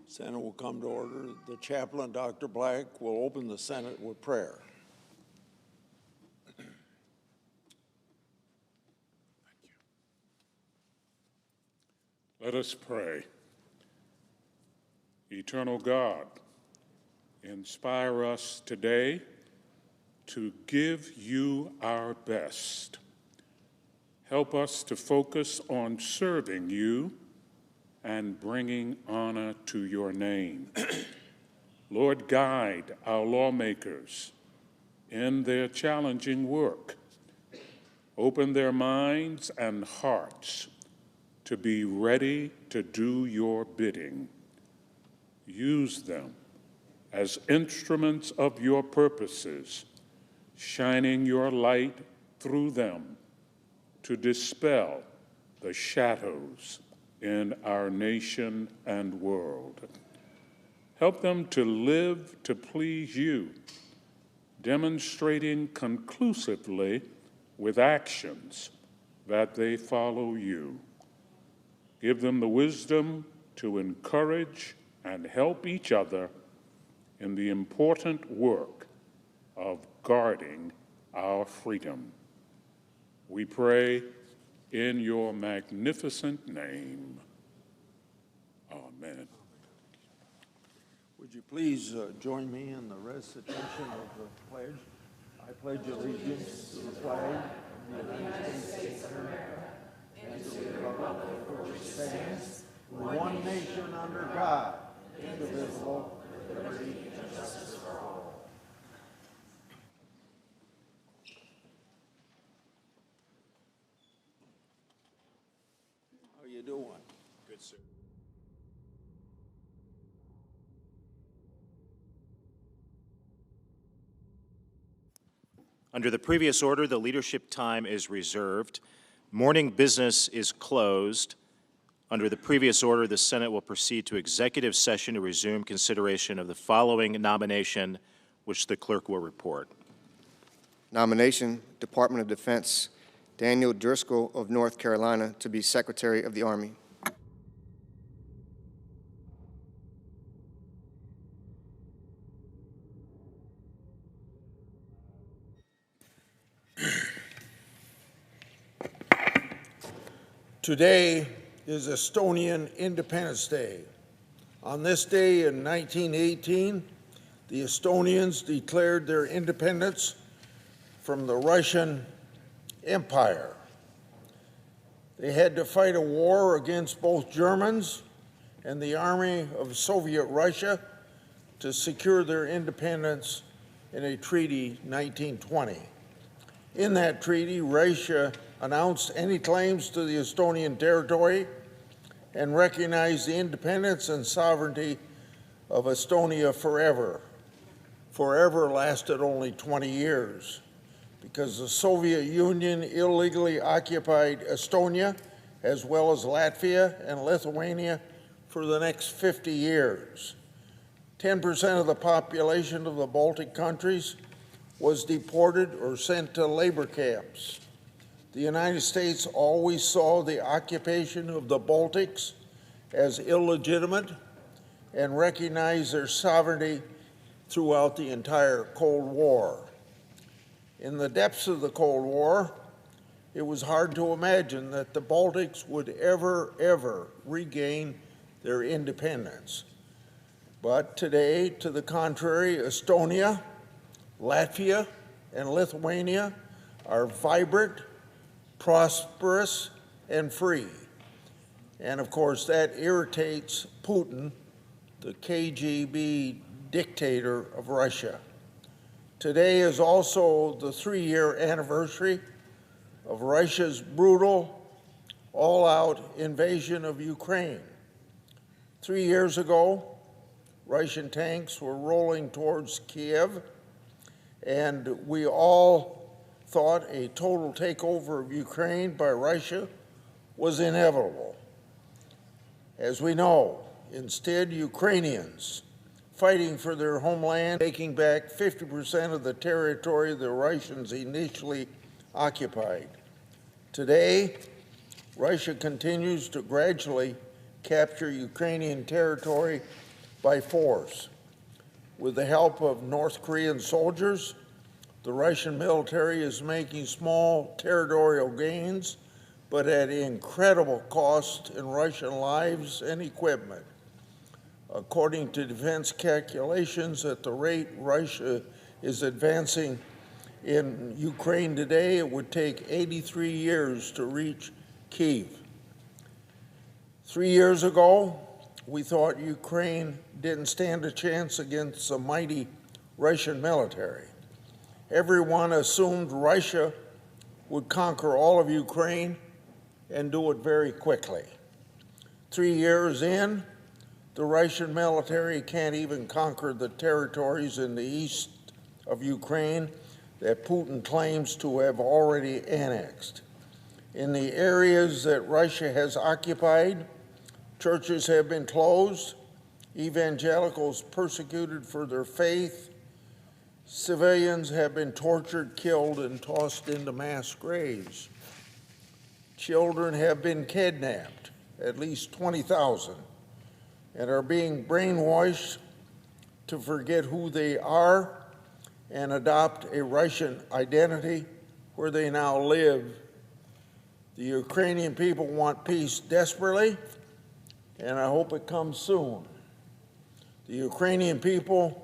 Senate will come to order. The chaplain, Dr. Black, will open the Senate with prayer. Let us pray. Eternal God, inspire us today to give you our best. Help us to focus on serving you and bringing honor to your name. Lord, guide our lawmakers in their challenging work. Open their minds and hearts to be ready to do your bidding. Use them as instruments of your purposes, shining your light through them to dispel the shadows in our nation and world. Help them to live to please you, demonstrating conclusively with actions that they follow you. Give them the wisdom to encourage and help each other in the important work of guarding our freedom. We pray in your magnificent name. Amen. Would you please join me in the recitation of the pledge? I pledge allegiance to the flag of the United States of America and to the republic for which it stands, one nation under God, indivisible, with liberty and justice for all. How you doing? Good, sir. Under the previous order, the leadership time is reserved. Morning business is closed. Under the previous order, the Senate will proceed to executive session to resume consideration of the following nomination, which the clerk will report. Nomination, Department of Defense, Daniel Driscoll of North Carolina to be Secretary of the Army. Today is Estonian Independence Day. On this day in 1918, the Estonians declared their independence from the Russian Empire. They had to fight a war against both Germans and the army of Soviet Russia to secure their independence in a treaty 1920. In that treaty, Russia announced any claims to the Estonian territory and recognized the independence and sovereignty of Estonia forever. Forever lasted only 20 years because the Soviet Union illegally occupied Estonia as well as Latvia and Lithuania for the next 50 years. 10% of the population of the Baltic countries was deported or sent to labor camps. The United States always saw the occupation of the Baltics as illegitimate and recognized their sovereignty throughout the entire Cold War. In the depths of the Cold War, it was hard to imagine that the Baltics would ever regain their independence. But today, to the contrary, Estonia, Latvia, and Lithuania are vibrant, prosperous, and free. And of course, that irritates Putin, the KGB dictator of Russia. Today is also the 3-year anniversary of Russia's brutal, all-out invasion of Ukraine. 3 years ago, Russian tanks were rolling towards Kiev, and we all thought a total takeover of Ukraine by Russia was inevitable. As we know, instead, Ukrainians fighting for their homeland, taking back 50% of the territory the Russians initially occupied. Today, Russia continues to gradually capture Ukrainian territory by force. With the help of North Korean soldiers, the Russian military is making small territorial gains, but at incredible cost in Russian lives and equipment. According to defense calculations, at the rate Russia is advancing in Ukraine today, it would take 83 years to reach Kyiv. 3 years ago, we thought Ukraine didn't stand a chance against the mighty Russian military. Everyone assumed Russia would conquer all of Ukraine and do it very quickly. 3 years in, the Russian military can't even conquer the territories in the east of Ukraine that Putin claims to have already annexed. In the areas that Russia has occupied, churches have been closed, evangelicals persecuted for their faith, civilians have been tortured, killed, and tossed into mass graves. Children have been kidnapped, at least 20,000, and are being brainwashed to forget who they are and adopt a Russian identity where they now live. The Ukrainian people want peace desperately, and I hope it comes soon. The Ukrainian people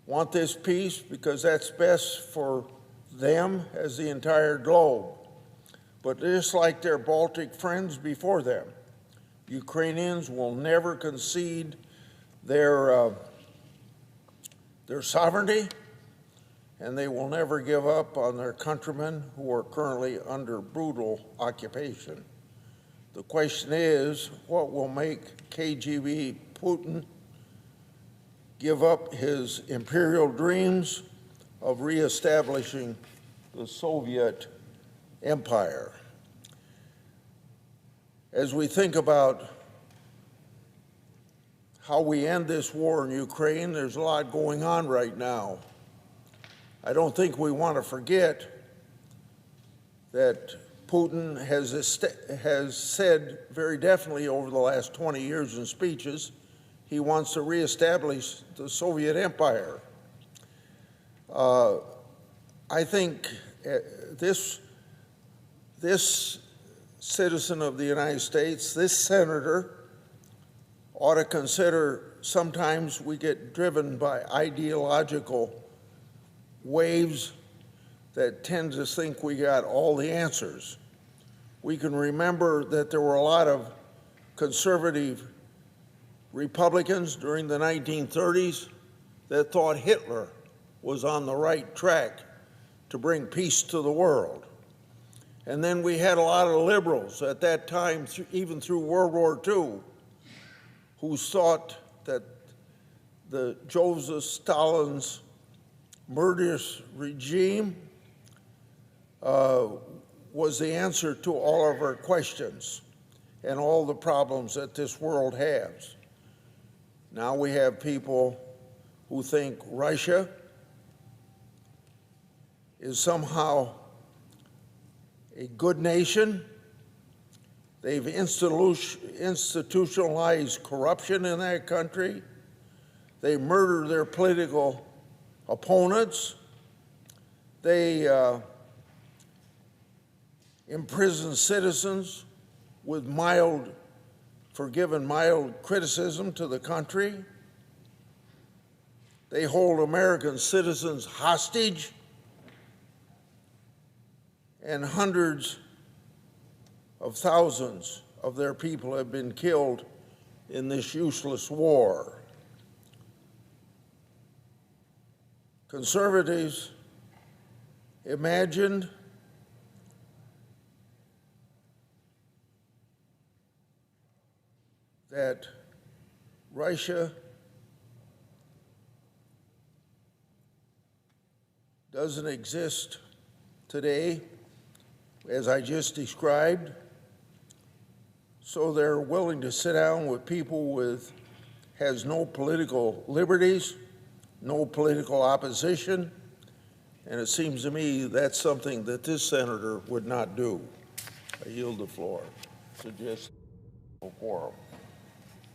want this peace because that's best for them as the entire globe. But just like their Baltic friends before them, Ukrainians will never concede their sovereignty, and they will never give up on their countrymen who are currently under brutal occupation. The question is, what will make KGB Putin give up his imperial dreams of reestablishing the Soviet empire? As we think about how we end this war in Ukraine, there's a lot going on right now. I don't think we want to forget that Putin has said very definitely over the last 20 years in speeches he wants to reestablish the Soviet empire. I think this citizen of the United States, this senator, ought to consider sometimes we get driven by ideological waves that tend to think we got all the answers. We can remember that there were a lot of conservative Republicans during the 1930s that thought Hitler was on the right track to bring peace to the world. And then we had a lot of liberals at that time, even through World War II, who thought that the Joseph Stalin's murderous regime was the answer to all of our questions and all the problems that this world has. Now we have people who think Russia is somehow a good nation. They've institutionalized corruption in that country. They murder their political opponents. They imprison citizens with mild criticism to the country. They hold American citizens hostage. and hundreds of thousands of their people have been killed in this useless war. Conservatives imagined that Russia doesn't exist today, as I just described, so they're willing to sit down with people with has no political liberties, no political opposition, and it seems to me that's something that this senator would not do. I yield the floor. Suggest no quorum.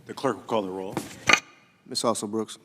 The clerk will call the roll. Ms. Also Brooks.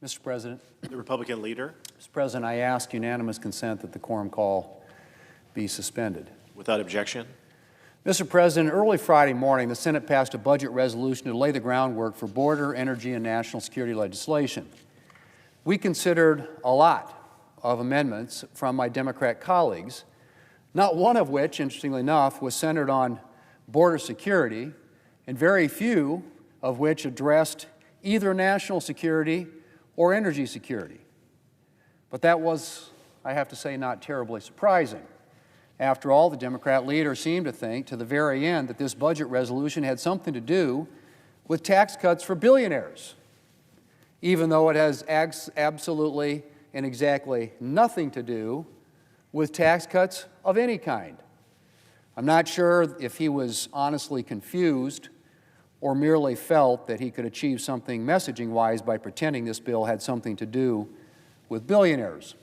Mr. President. The Republican leader, Mr. President, I ask unanimous consent that the quorum call be suspended. without objection. Mr. President, early Friday morning, the Senate passed a budget resolution to lay the groundwork for border, energy, and national security legislation. We considered a lot of amendments from my Democrat colleagues, not one of which, interestingly enough, was centered on border security, and very few of which addressed either national security or energy security. But that was, I have to say, not terribly surprising. After all, the Democrat leader seemed to think to the very end that this budget resolution had something to do with tax cuts for billionaires, even though it has absolutely and exactly nothing to do with tax cuts of any kind. I'm not sure if he was honestly confused or merely felt that he could achieve something messaging-wise by pretending this bill had something to do with billionaires.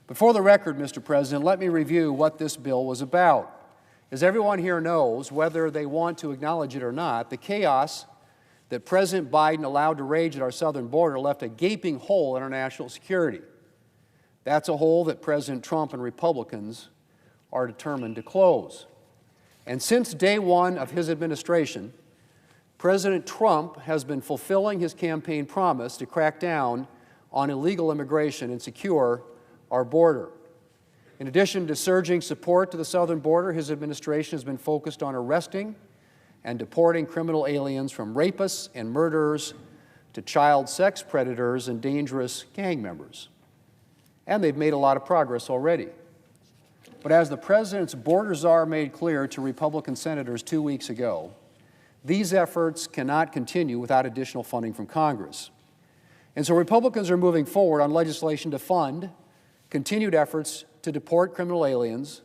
But for the record, Mr. President, let me review what this bill was about. As everyone here knows, whether they want to acknowledge it or not, the chaos that President Biden allowed to rage at our southern border left a gaping hole in our national security. That's a hole that President Trump and Republicans are determined to close. And since day one of his administration, President Trump has been fulfilling his campaign promise to crack down on illegal immigration and secure our border. In addition to surging support to the southern border, his administration has been focused on arresting and deporting criminal aliens from rapists and murderers to child sex predators and dangerous gang members. And they've made a lot of progress already. But as the president's border czar made clear to Republican senators 2 weeks ago, these efforts cannot continue without additional funding from Congress. And so Republicans are moving forward on legislation to fund continued efforts to deport criminal aliens,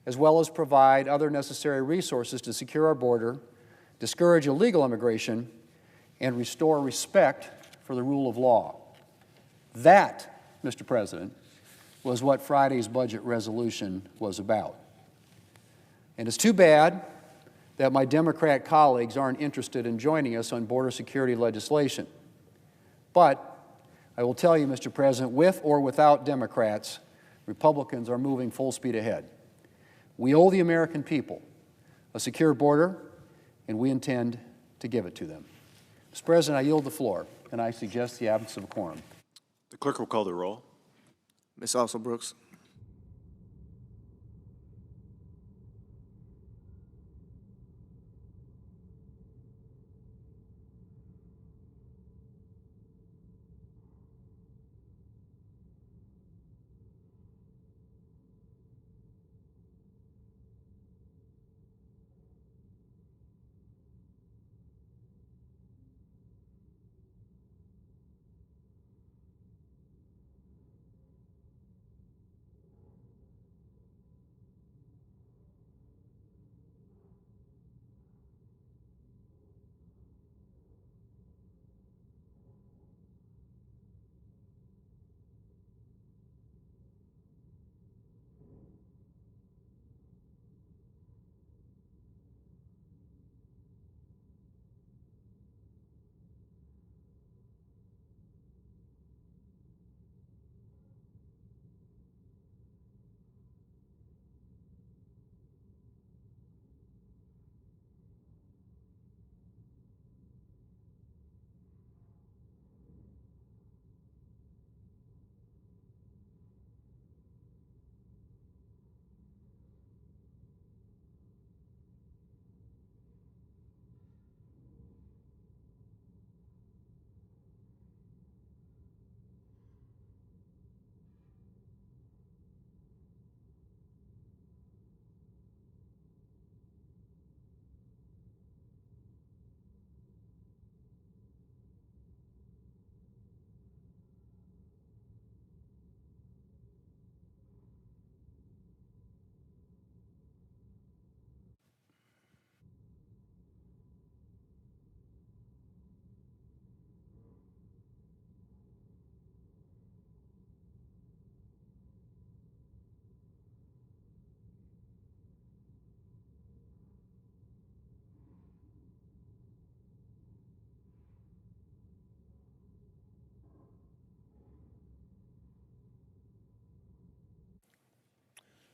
as well as provide other necessary resources to secure our border, discourage illegal immigration, and restore respect for the rule of law. That, Mr. President, was what Friday's budget resolution was about. And it's too bad that my Democrat colleagues aren't interested in joining us on border security legislation. But I will tell you, Mr. President, with or without Democrats, Republicans are moving full speed ahead. We owe the American people a secure border, and we intend to give it to them. Mr. President, I yield the floor, and I suggest the absence of a quorum. The clerk will call the roll. Ms. Alsop-Brooks.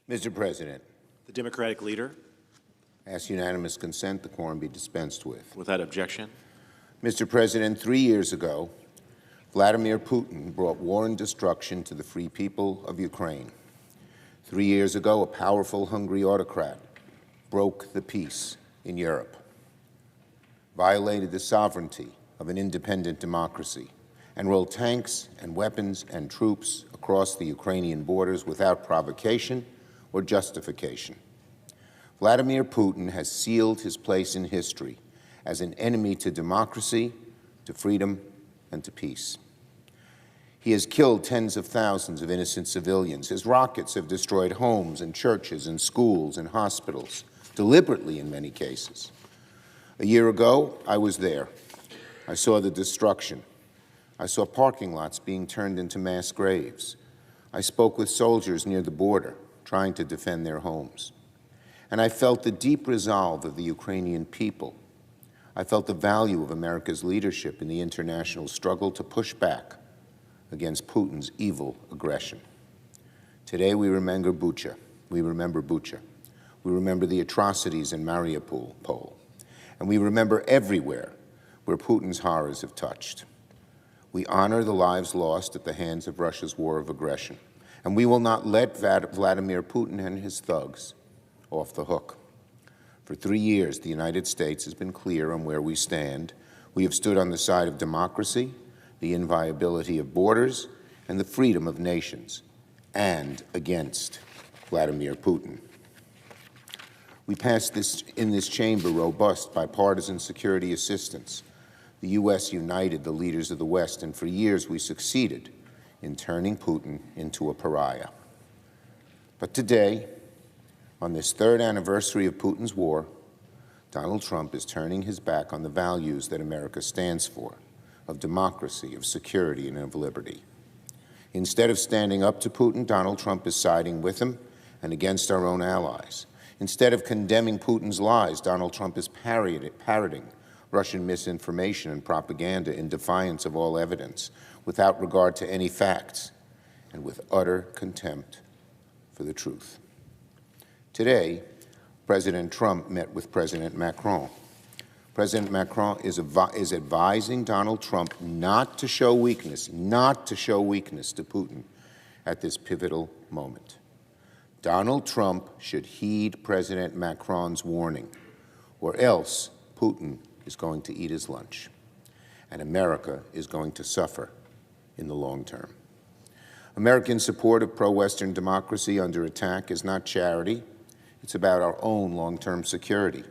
Mr. President, The Democratic leader, ask unanimous consent the quorum be dispensed with. without objection. Mr. President, 3 years ago, Vladimir Putin brought war and destruction to the free people of Ukraine. 3 years ago, a powerful, hungry autocrat broke the peace in Europe, violated the sovereignty of an independent democracy, and rolled tanks and weapons and troops across the Ukrainian borders without provocation or justification. Vladimir Putin has sealed his place in history as an enemy to democracy, to freedom, and to peace. He has killed tens of thousands of innocent civilians. His rockets have destroyed homes and churches and schools and hospitals, deliberately in many cases. A year ago, I was there. I saw the destruction. I saw parking lots being turned into mass graves. I spoke with soldiers near the border, trying to defend their homes. And I felt the deep resolve of the Ukrainian people. I felt the value of America's leadership in the international struggle to push back against Putin's evil aggression. Today we remember Bucha. We remember Bucha. We remember the atrocities in Mariupol. And we remember everywhere where Putin's horrors have touched. We honor the lives lost at the hands of Russia's war of aggression. And we will not let Vladimir Putin and his thugs off the hook. For 3 years, the United States has been clear on where we stand. We have stood on the side of democracy, the inviolability of borders, and the freedom of nations, and against Vladimir Putin. We passed in this chamber robust bipartisan security assistance. The U.S. united the leaders of the West, and for years we succeeded in turning Putin into a pariah. But today, on this third anniversary of Putin's war, Donald Trump is turning his back on the values that America stands for, of democracy, of security, and of liberty. Instead of standing up to Putin, Donald Trump is siding with him and against our own allies. Instead of condemning Putin's lies, Donald Trump is parroting Russian misinformation and propaganda in defiance of all evidence, without regard to any facts, and with utter contempt for the truth. Today, President Trump met with President Macron. President Macron is advising Donald Trump not to show weakness to Putin at this pivotal moment. Donald Trump should heed President Macron's warning, or else Putin is going to eat his lunch, and America is going to suffer in the long term. American support of pro-Western democracy under attack is not charity. It's about our own long-term security.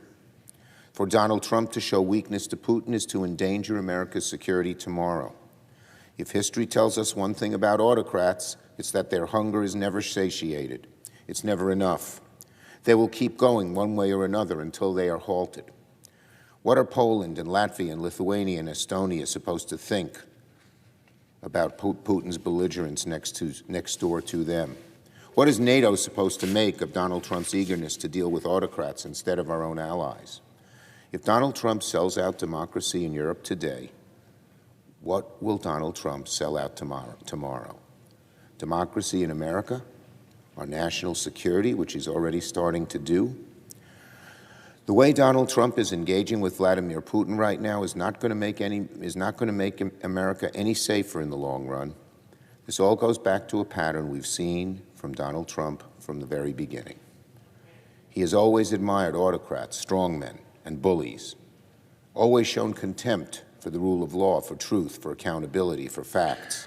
For Donald Trump to show weakness to Putin is to endanger America's security tomorrow. If history tells us one thing about autocrats, it's that their hunger is never satiated. It's never enough. They will keep going one way or another until they are halted. What are Poland and Latvia and Lithuania and Estonia supposed to think about Putin's belligerence next door to them? What is NATO supposed to make of Donald Trump's eagerness to deal with autocrats instead of our own allies? If Donald Trump sells out democracy in Europe today, what will Donald Trump sell out tomorrow? Democracy in America? Our national security, which he's already starting to do? The way Donald Trump is engaging with Vladimir Putin right now is not going to make America any safer in the long run. This all goes back to a pattern we've seen from Donald Trump from the very beginning. He has always admired autocrats, strongmen, and bullies, always shown contempt for the rule of law, for truth, for accountability, for facts,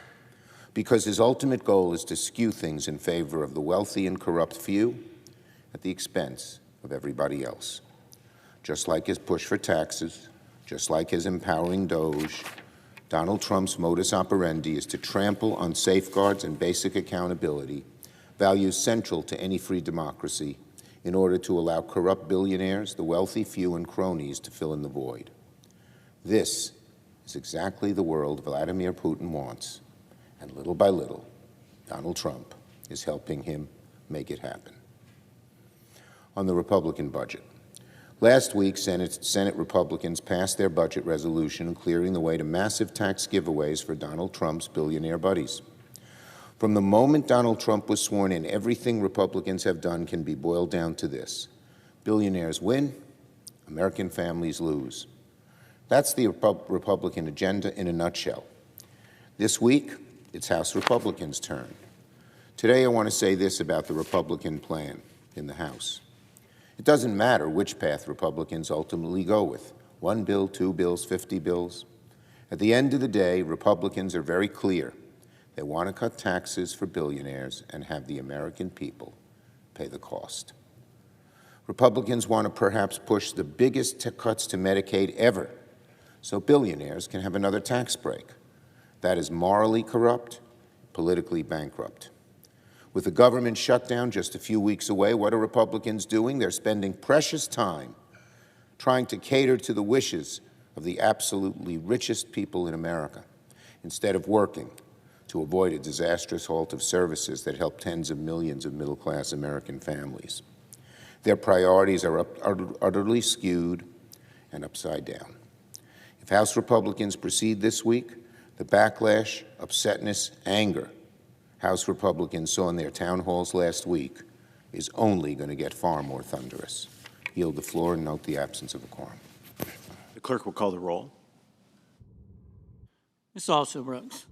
because his ultimate goal is to skew things in favor of the wealthy and corrupt few at the expense of everybody else. Just like his push for taxes, just like his empowering DOGE, Donald Trump's modus operandi is to trample on safeguards and basic accountability, values central to any free democracy, in order to allow corrupt billionaires, the wealthy few, and cronies to fill in the void. This is exactly the world Vladimir Putin wants, and little by little, Donald Trump is helping him make it happen. On the Republican budget. Last week, Senate Republicans passed their budget resolution clearing the way to massive tax giveaways for Donald Trump's billionaire buddies. From the moment Donald Trump was sworn in, everything Republicans have done can be boiled down to this: billionaires win, American families lose. That's the Republican agenda in a nutshell. This week, it's House Republicans' turn. Today, I want to say this about the Republican plan in the House. It doesn't matter which path Republicans ultimately go with: 1 bill, 2 bills, 50 bills. At the end of the day, Republicans are very clear. They want to cut taxes for billionaires and have the American people pay the cost. Republicans want to perhaps push the biggest cuts to Medicaid ever, so billionaires can have another tax break. That is morally corrupt, politically bankrupt. With the government shutdown just a few weeks away, what are Republicans doing? They're spending precious time trying to cater to the wishes of the absolutely richest people in America, instead of working to avoid a disastrous halt of services that help tens of millions of middle-class American families. Their priorities are utterly skewed and upside down. If House Republicans proceed this week, the backlash, upsetness, anger House Republicans saw in their town halls last week is only going to get far more thunderous. Yield the floor and note the absence of a quorum. The clerk will call the roll. Ms. Alston-Brooks.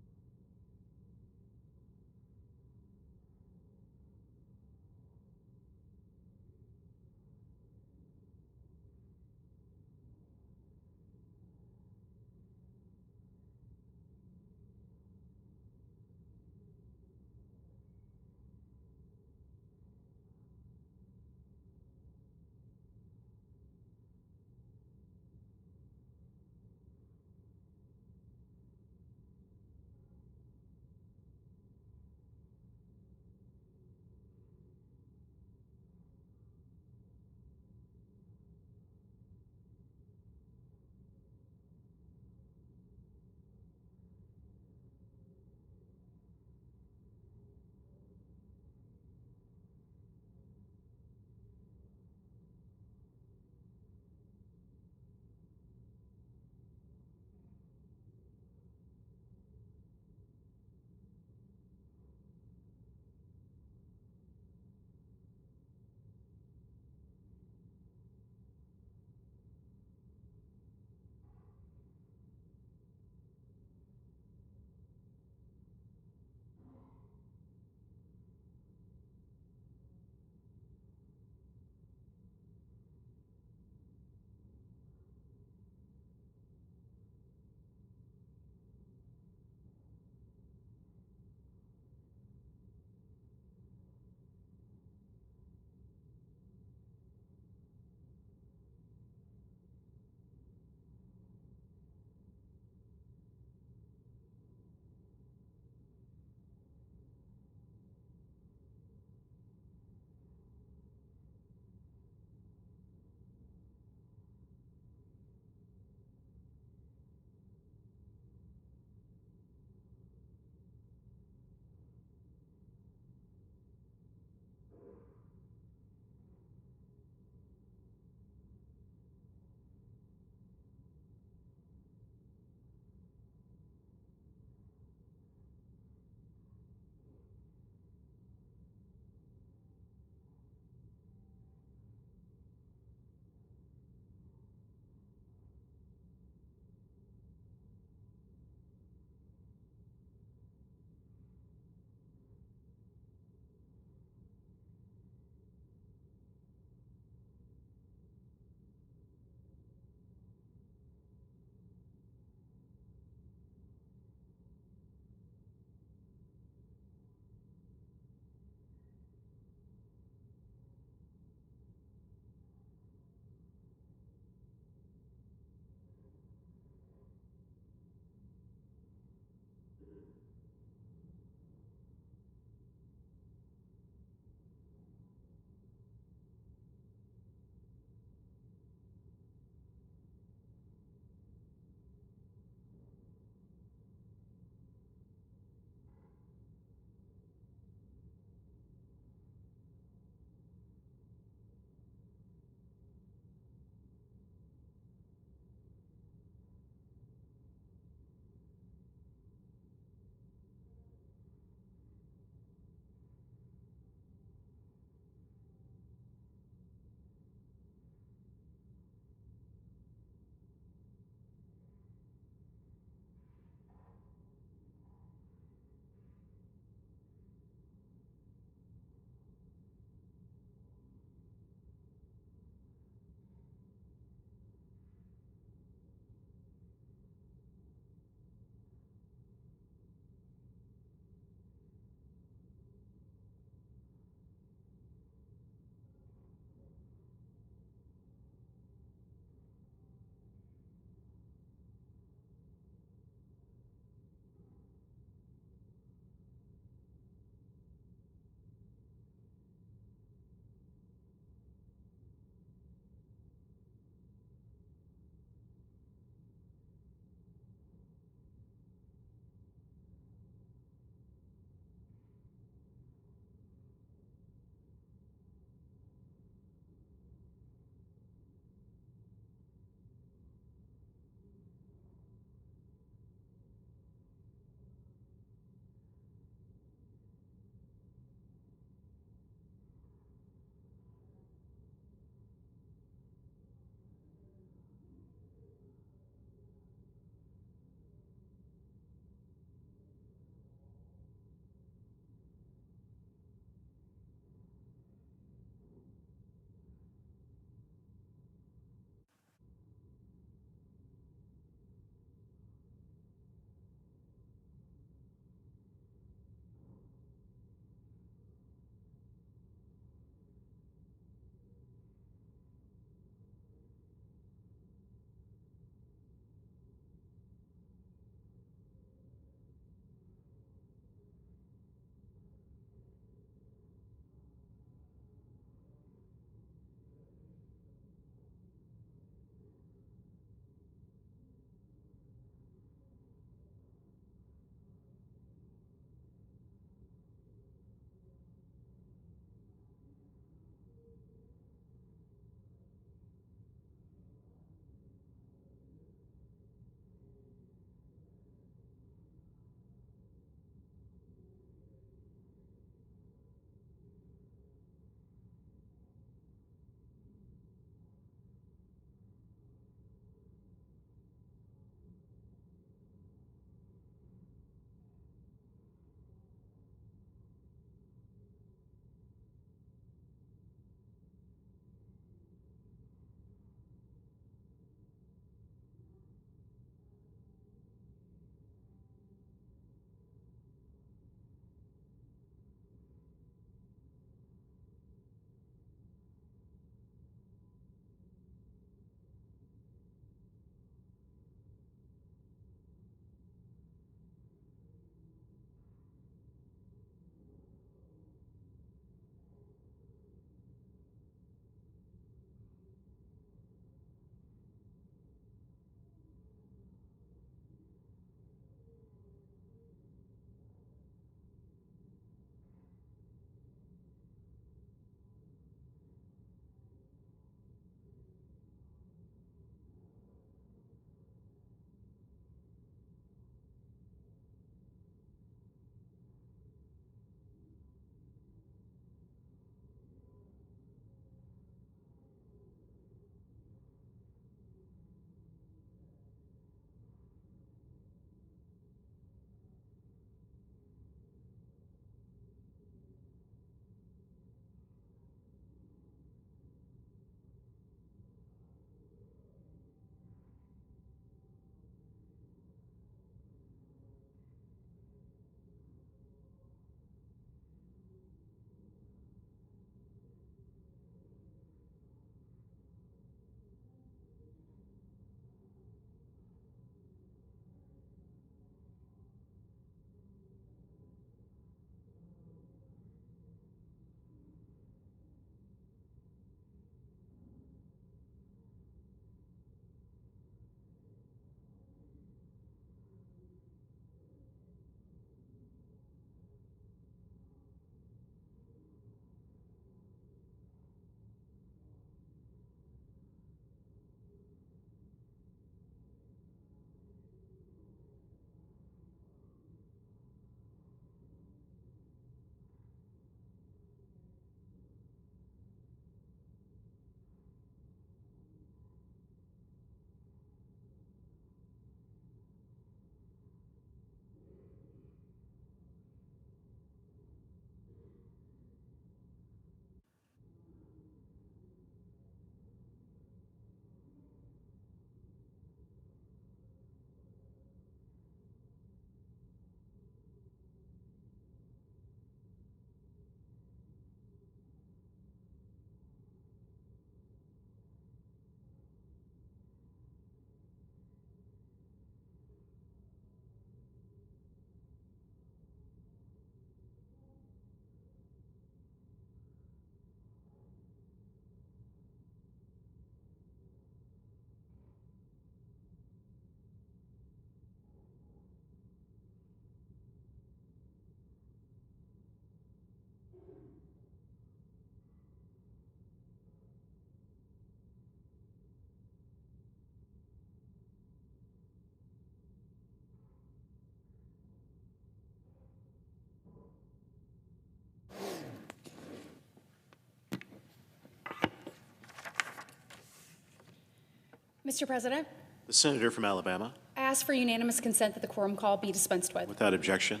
Mr. President, The senator from Alabama, I ask for unanimous consent that the quorum call be dispensed with. without objection.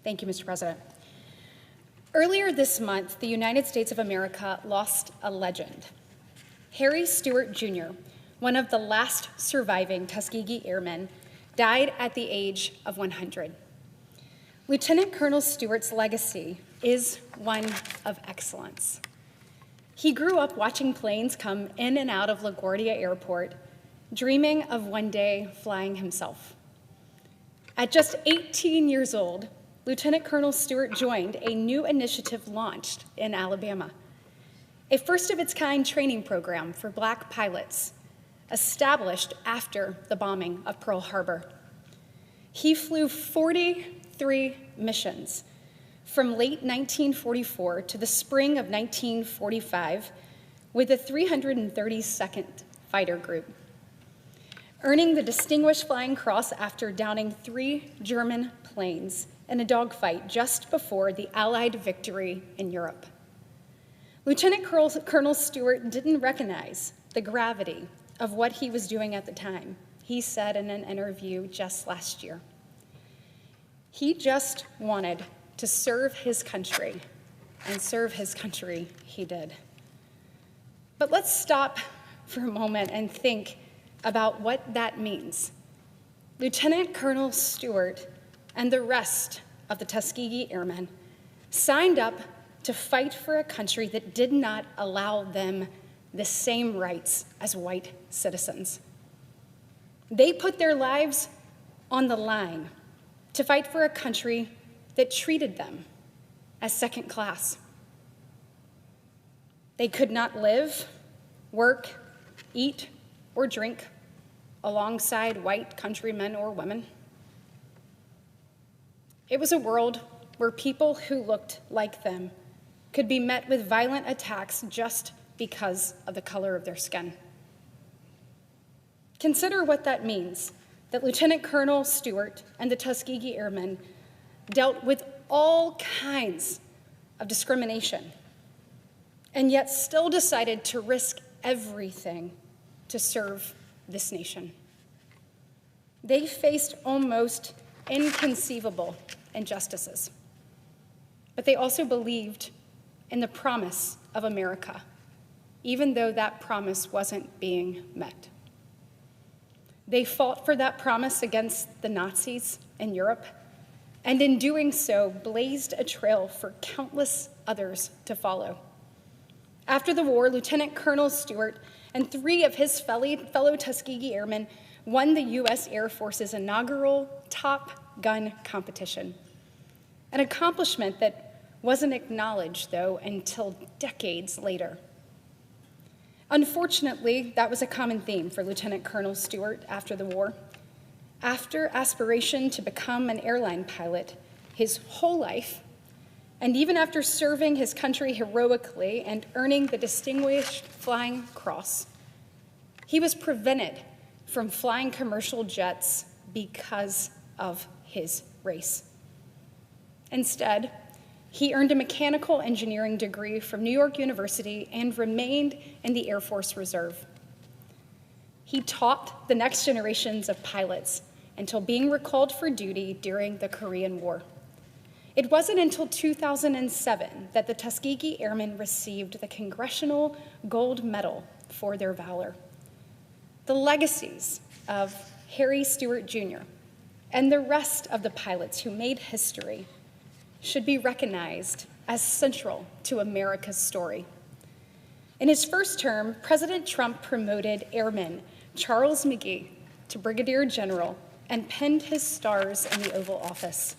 Thank you, Mr. President. Earlier this month, the United States of America lost a legend. Harry Stewart Jr., one of the last surviving Tuskegee Airmen, died at the age of 100. Lieutenant Colonel Stewart's legacy is one of excellence. He grew up watching planes come in and out of LaGuardia Airport, dreaming of one day flying himself. At just 18 years old, Lieutenant Colonel Stewart joined a new initiative launched in Alabama, a first-of-its-kind training program for Black pilots established after the bombing of Pearl Harbor. He flew 43 missions from late 1944 to the spring of 1945 with the 332nd Fighter Group, earning the Distinguished Flying Cross after downing 3 German planes in a dogfight just before the Allied victory in Europe. Lieutenant Colonel Stewart didn't recognize the gravity of what he was doing at the time. He said in an interview just last year, he just wanted to serve his country, and serve his country he did. But let's stop for a moment and think about what that means. Lieutenant Colonel Stewart and the rest of the Tuskegee Airmen signed up to fight for a country that did not allow them the same rights as white citizens. They put their lives on the line to fight for a country that treated them as second class. They could not live, work, eat, or drink alongside white countrymen or women. It was a world where people who looked like them could be met with violent attacks just because of the color of their skin. Consider what that means, that Lieutenant Colonel Stewart and the Tuskegee Airmen dealt with all kinds of discrimination, and yet still decided to risk everything to serve this nation. They faced almost inconceivable injustices, but they also believed in the promise of America, even though that promise wasn't being met. They fought for that promise against the Nazis in Europe, and in doing so, blazed a trail for countless others to follow. After the war, Lieutenant Colonel Stewart and 3 of his fellow Tuskegee Airmen won the U.S. Air Force's inaugural Top Gun competition, an accomplishment that wasn't acknowledged, though, until decades later. Unfortunately, that was a common theme for Lieutenant Colonel Stewart after the war. After aspiration to become an airline pilot his whole life, and even after serving his country heroically and earning the Distinguished Flying Cross, he was prevented from flying commercial jets because of his race. Instead, he earned a mechanical engineering degree from New York University and remained in the Air Force Reserve. He taught the next generations of pilots until being recalled for duty during the Korean War. It wasn't until 2007 that the Tuskegee Airmen received the Congressional Gold Medal for their valor. The legacies of Harry Stewart Jr. and the rest of the pilots who made history should be recognized as central to America's story. In his first term, President Trump promoted Airman Charles McGee to Brigadier General and pinned his stars in the Oval Office.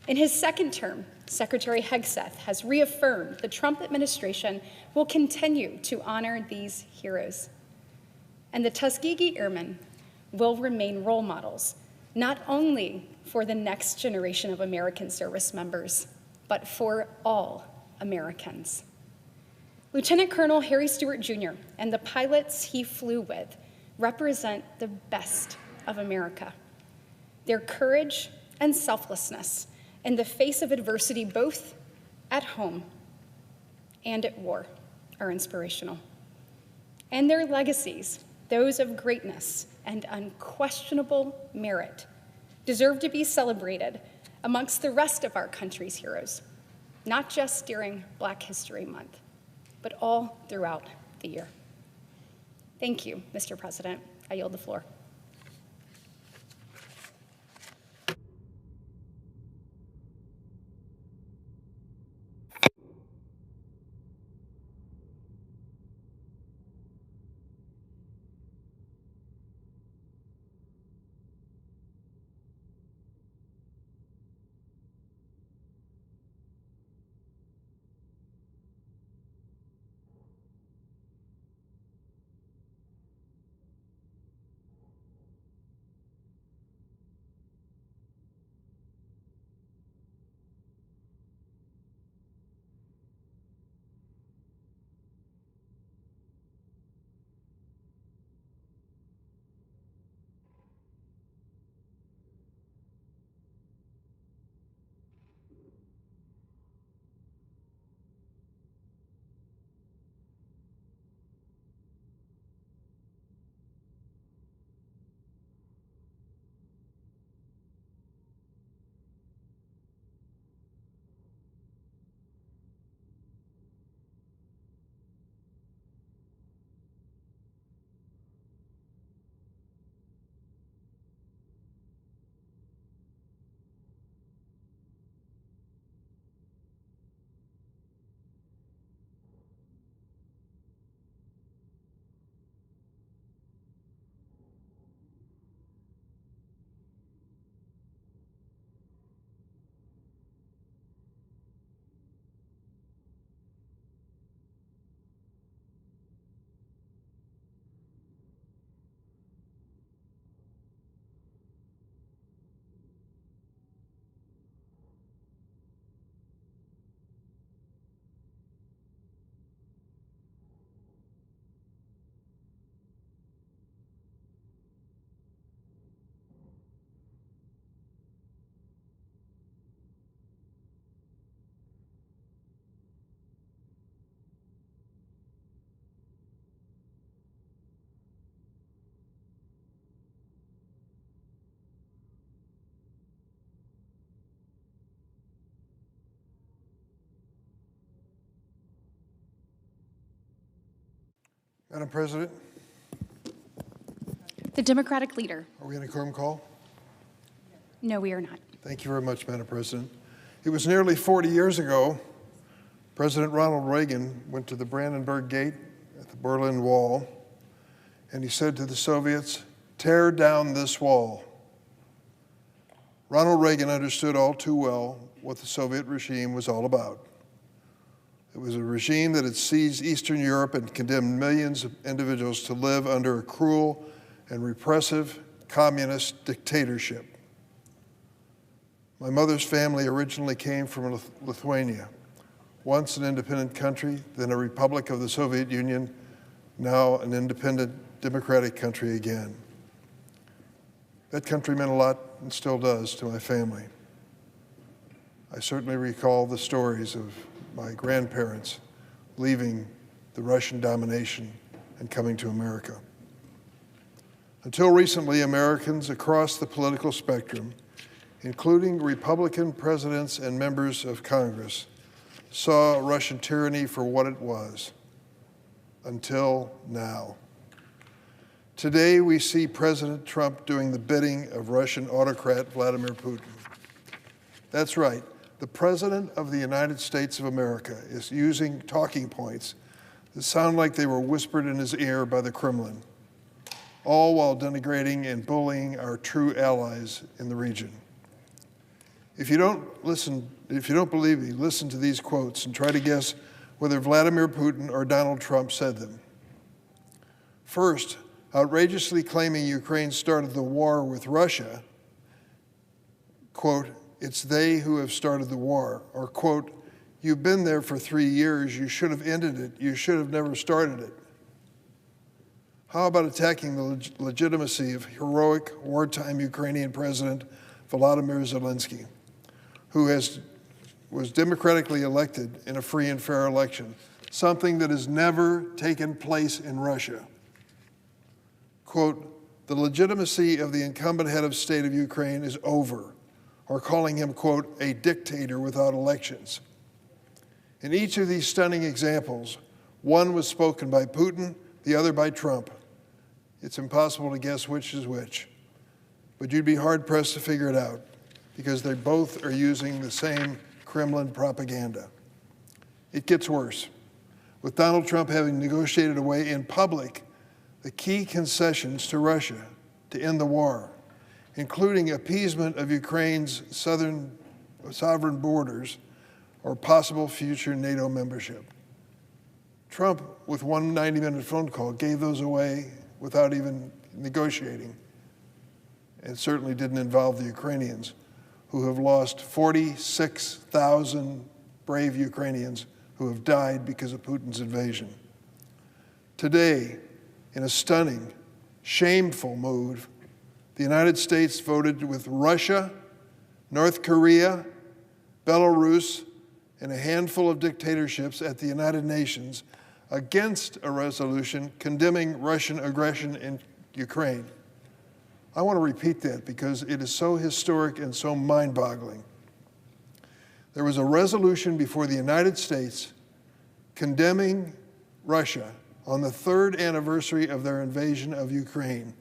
In his second term, Secretary Hegseth has reaffirmed the Trump administration will continue to honor these heroes. And the Tuskegee Airmen will remain role models, not only for the next generation of American service members, but for all Americans. Lieutenant Colonel Harry Stewart Jr. and the pilots he flew with represent the best of America. Their courage and selflessness in the face of adversity, both at home and at war, are inspirational. And their legacies those of greatness and unquestionable merit, deserve to be celebrated amongst the rest of our country's heroes, not just during Black History Month, but all throughout the year. Thank you, Mr. President. I yield the floor. Madam President, The Democratic leader. are we in a quorum call? No, we are not. Thank you very much, Madam President. It was nearly 40 years ago, President Ronald Reagan went to the Brandenburg Gate at the Berlin Wall, and he said to the Soviets, "Tear down this wall." Ronald Reagan understood all too well what the Soviet regime was all about. It was a regime that had seized Eastern Europe and condemned millions of individuals to live under a cruel and repressive communist dictatorship. My mother's family originally came from Lithuania, once an independent country, then a republic of the Soviet Union, now an independent democratic country again. That country meant a lot and still does to my family. I certainly recall the stories of my grandparents leaving the Russian domination and coming to America. Until recently, Americans across the political spectrum, including Republican presidents and members of Congress, saw Russian tyranny for what it was, until now. Today, we see President Trump doing the bidding of Russian autocrat Vladimir Putin. That's right. The President of the United States of America is using talking points that sound like they were whispered in his ear by the Kremlin, all while denigrating and bullying our true allies in the region. If you don't believe me, listen to these quotes and try to guess whether Vladimir Putin or Donald Trump said them. First, outrageously claiming Ukraine started the war with Russia, quote, "It's they who have started the war," or quote, "You've been there for 3 years, you should have ended it, you should have never started it." How about attacking the legitimacy of heroic wartime Ukrainian President Volodymyr Zelensky, who was democratically elected in a free and fair election, something that has never taken place in Russia? quote, the legitimacy of the incumbent head of state of Ukraine is over, or calling him, quote, a dictator without elections. In each of these stunning examples, one was spoken by Putin, the other by Trump. It's impossible to guess which is which, but you'd be hard-pressed to figure it out because they both are using the same Kremlin propaganda. It gets worse. With Donald Trump having negotiated away in public the key concessions to Russia to end the war, including appeasement of Ukraine's southern sovereign borders or possible future NATO membership. Trump, with one 90-minute phone call, gave those away without even negotiating. It certainly didn't involve the Ukrainians, who have lost 46,000 brave Ukrainians who have died because of Putin's invasion. Today, in a stunning, shameful move, the United States voted with Russia, North Korea, Belarus, and a handful of dictatorships at the United Nations against a resolution condemning Russian aggression in Ukraine. I want to repeat that because it is so historic and so mind-boggling. There was a resolution before the United States condemning Russia on the 3rd anniversary of their invasion of Ukraine,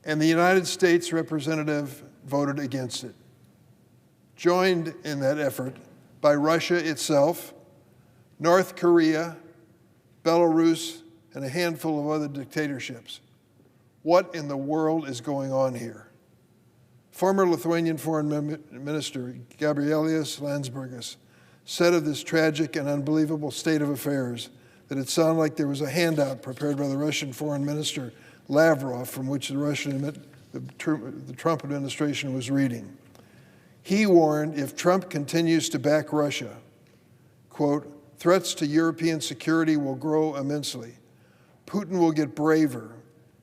and the United States representative voted against it. Joined in that effort by Russia itself, North Korea, Belarus, and a handful of other dictatorships. What in the world is going on here? Former Lithuanian Foreign Minister Gabrielius Landsbergis said of this tragic and unbelievable state of affairs that it sounded like there was a handout prepared by the Russian Foreign Minister Lavrov from which the Trump administration was reading. He warned if Trump continues to back Russia, quote, threats to European security will grow immensely. Putin will get braver,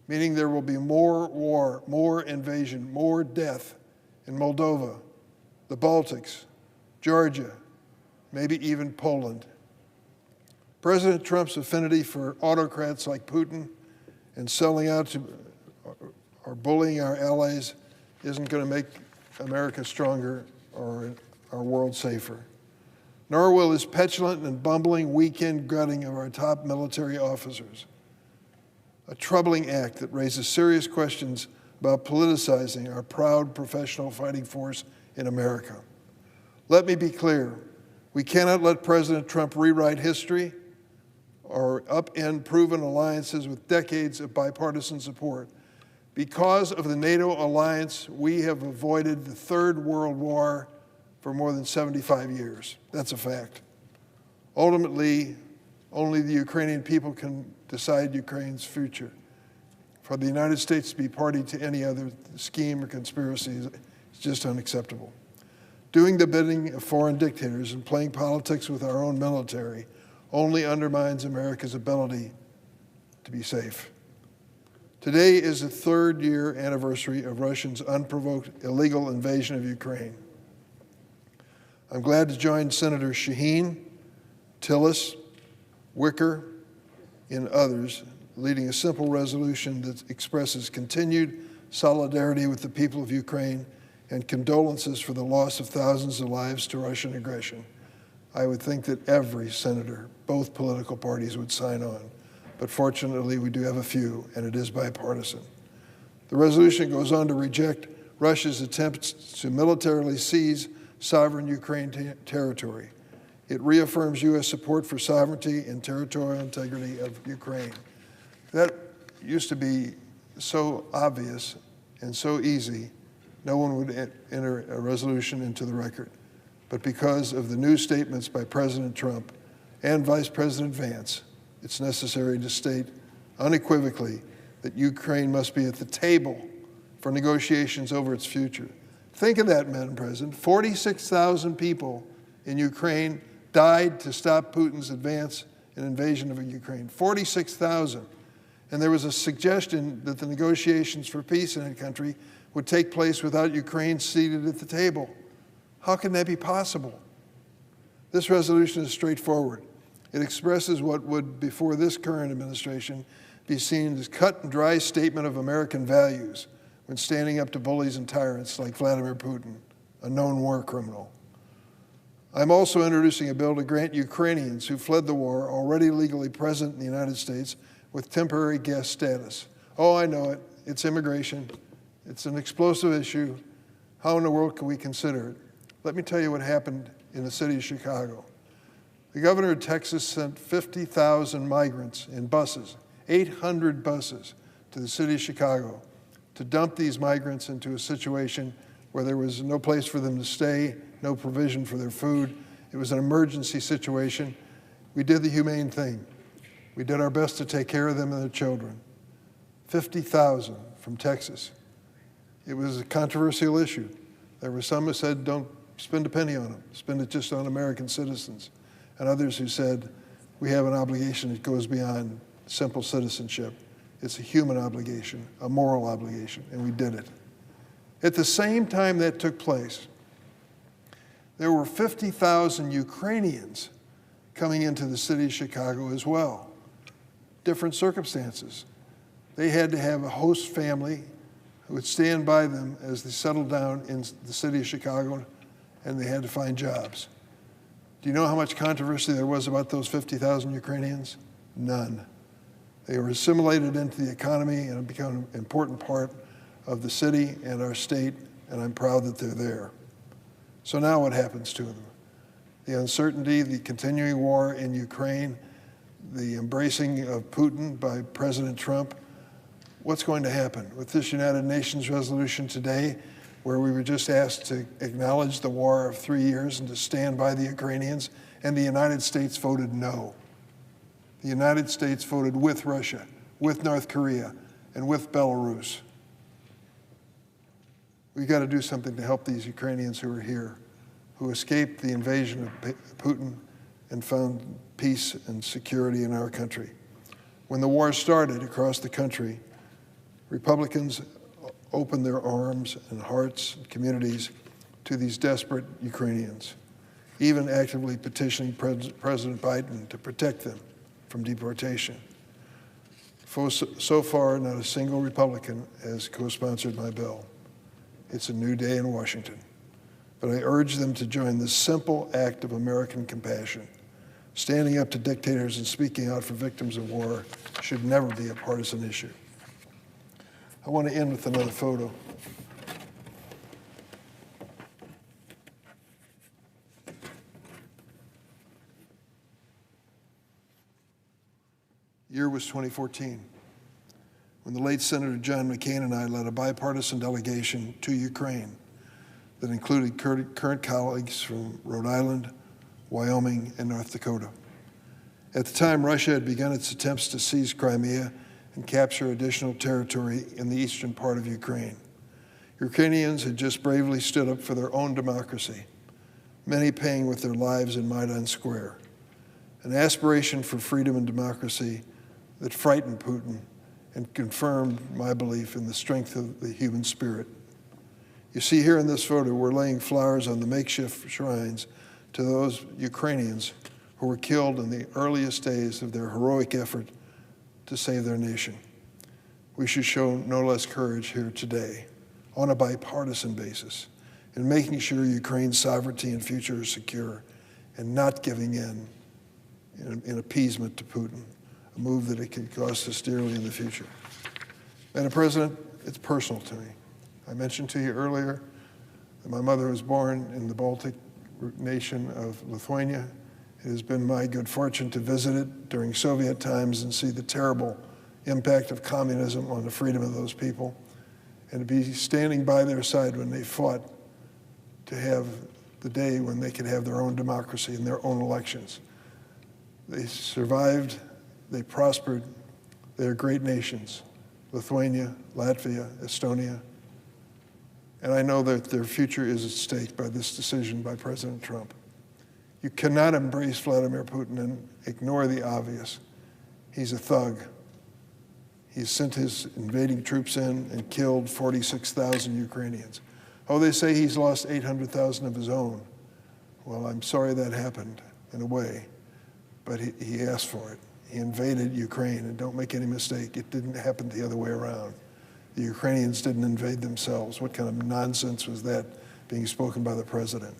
meaning there will be more war, more invasion, more death in Moldova, the Baltics, Georgia, maybe even Poland. President Trump's affinity for autocrats like Putin and selling out to or bullying our allies isn't going to make America stronger or our world safer. Nor will his petulant and bumbling weekend gutting of our top military officers. A troubling act that raises serious questions about politicizing our proud professional fighting force in America. Let me be clear. We cannot let President Trump rewrite history or upend proven alliances with decades of bipartisan support. Because of the NATO alliance, we have avoided the Third World War for more than 75 years. That's a fact. Ultimately, only the Ukrainian people can decide Ukraine's future. For the United States to be party to any other scheme or conspiracy is just unacceptable. Doing the bidding of foreign dictators and playing politics with our own military only undermines America's ability to be safe. Today is the 3rd year anniversary of Russia's unprovoked illegal invasion of Ukraine. I'm glad to join Senators Shaheen, Tillis, Wicker, and others leading a simple resolution that expresses continued solidarity with the people of Ukraine and condolences for the loss of thousands of lives to Russian aggression. I would think that every senator, both political parties, would sign on. But fortunately, we do have a few, and it is bipartisan. The resolution goes on to reject Russia's attempts to militarily seize sovereign Ukraine territory. It reaffirms U.S. support for sovereignty and territorial integrity of Ukraine. That used to be so obvious and so easy, no one would enter a resolution into the record. But because of the new statements by President Trump and Vice President Vance, it's necessary to state unequivocally that Ukraine must be at the table for negotiations over its future. Think of that, Madam President. 46,000 people in Ukraine died to stop Putin's advance and invasion of Ukraine. 46,000. And there was a suggestion that the negotiations for peace in that country would take place without Ukraine seated at the table. How can that be possible? This resolution is straightforward. It expresses what would, before this current administration, be seen as cut and dry statement of American values when standing up to bullies and tyrants like Vladimir Putin, a known war criminal. I'm also introducing a bill to grant Ukrainians who fled the war, already legally present in the United States, with temporary guest status. Oh, I know it. It's immigration. It's an explosive issue. How in the world can we consider it? Let me tell you what happened in the city of Chicago. The governor of Texas sent 50,000 migrants in buses, 800 buses, to the city of Chicago to dump these migrants into a situation where there was no place for them to stay, no provision for their food. It was an emergency situation. We did the humane thing. We did our best to take care of them and their children. 50,000 from Texas. It was a controversial issue. There were some who said, don't spend a penny on them, spend it just on American citizens. And others who said, we have an obligation that goes beyond simple citizenship. It's a human obligation, a moral obligation, and we did it. At the same time that took place, there were 50,000 Ukrainians coming into the city of Chicago as well. Different circumstances. They had to have a host family who would stand by them as they settled down in the city of Chicago, and they had to find jobs. Do you know how much controversy there was about those 50,000 Ukrainians? None. They were assimilated into the economy and have become an important part of the city and our state, and I'm proud that they're there. So now what happens to them? The uncertainty, the continuing war in Ukraine, the embracing of Putin by President Trump. What's going to happen? With this United Nations resolution today, where we were just asked to acknowledge the war of 3 years and to stand by the Ukrainians, and the United States voted no. The United States voted with Russia, with North Korea, and with Belarus. We've got to do something to help these Ukrainians who are here, who escaped the invasion of Putin and found peace and security in our country. When the war started across the country, Republicans opened their arms and hearts and communities to these desperate Ukrainians, even actively petitioning President Biden to protect them from deportation. So far, not a single Republican has co-sponsored my bill. It's a new day in Washington. But I urge them to join this simple act of American compassion. Standing up to dictators and speaking out for victims of war should never be a partisan issue. I want to end with another photo. The year was 2014, when the late Senator John McCain and I led a bipartisan delegation to Ukraine that included current colleagues from Rhode Island, Wyoming, and North Dakota. At the time, Russia had begun its attempts to seize Crimea and capture additional territory in the eastern part of Ukraine. Ukrainians had just bravely stood up for their own democracy, many paying with their lives in Maidan Square, an aspiration for freedom and democracy that frightened Putin and confirmed my belief in the strength of the human spirit. You see here in this photo, we're laying flowers on the makeshift shrines to those Ukrainians who were killed in the earliest days of their heroic effort to save their nation. We should show no less courage here today on a bipartisan basis in making sure Ukraine's sovereignty and future are secure and not giving in appeasement to Putin, a move that it could cost us dearly in the future. Madam President, it's personal to me. I mentioned to you earlier that my mother was born in the Baltic nation of Lithuania. It has been my good fortune to visit it during Soviet times and see the terrible impact of communism on the freedom of those people, and to be standing by their side when they fought to have the day when they could have their own democracy and their own elections. They survived, they prospered, they are great nations, Lithuania, Latvia, Estonia, and I know that their future is at stake by this decision by President Trump. You cannot embrace Vladimir Putin and ignore the obvious. He's a thug. He's sent his invading troops in and killed 46,000 Ukrainians. Oh, they say he's lost 800,000 of his own. Well, I'm sorry that happened, in a way, but he asked for it. He invaded Ukraine, and don't make any mistake, it didn't happen the other way around. The Ukrainians didn't invade themselves. What kind of nonsense was that being spoken by the president?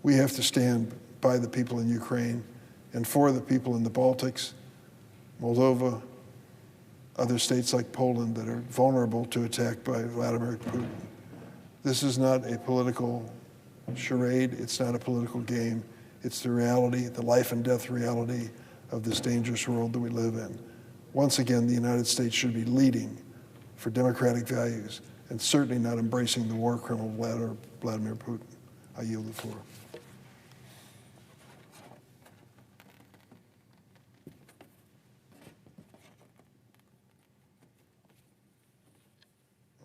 We have to stand by the people in Ukraine and for the people in the Baltics, Moldova, other states like Poland that are vulnerable to attack by Vladimir Putin. This is not a political charade. It's not a political game. It's the reality, the life and death reality of this dangerous world that we live in. Once again, the United States should be leading for democratic values and certainly not embracing the war criminal Vladimir Putin. I yield the floor.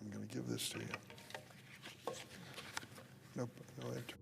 I'm going to give this to you. Nope, no answer.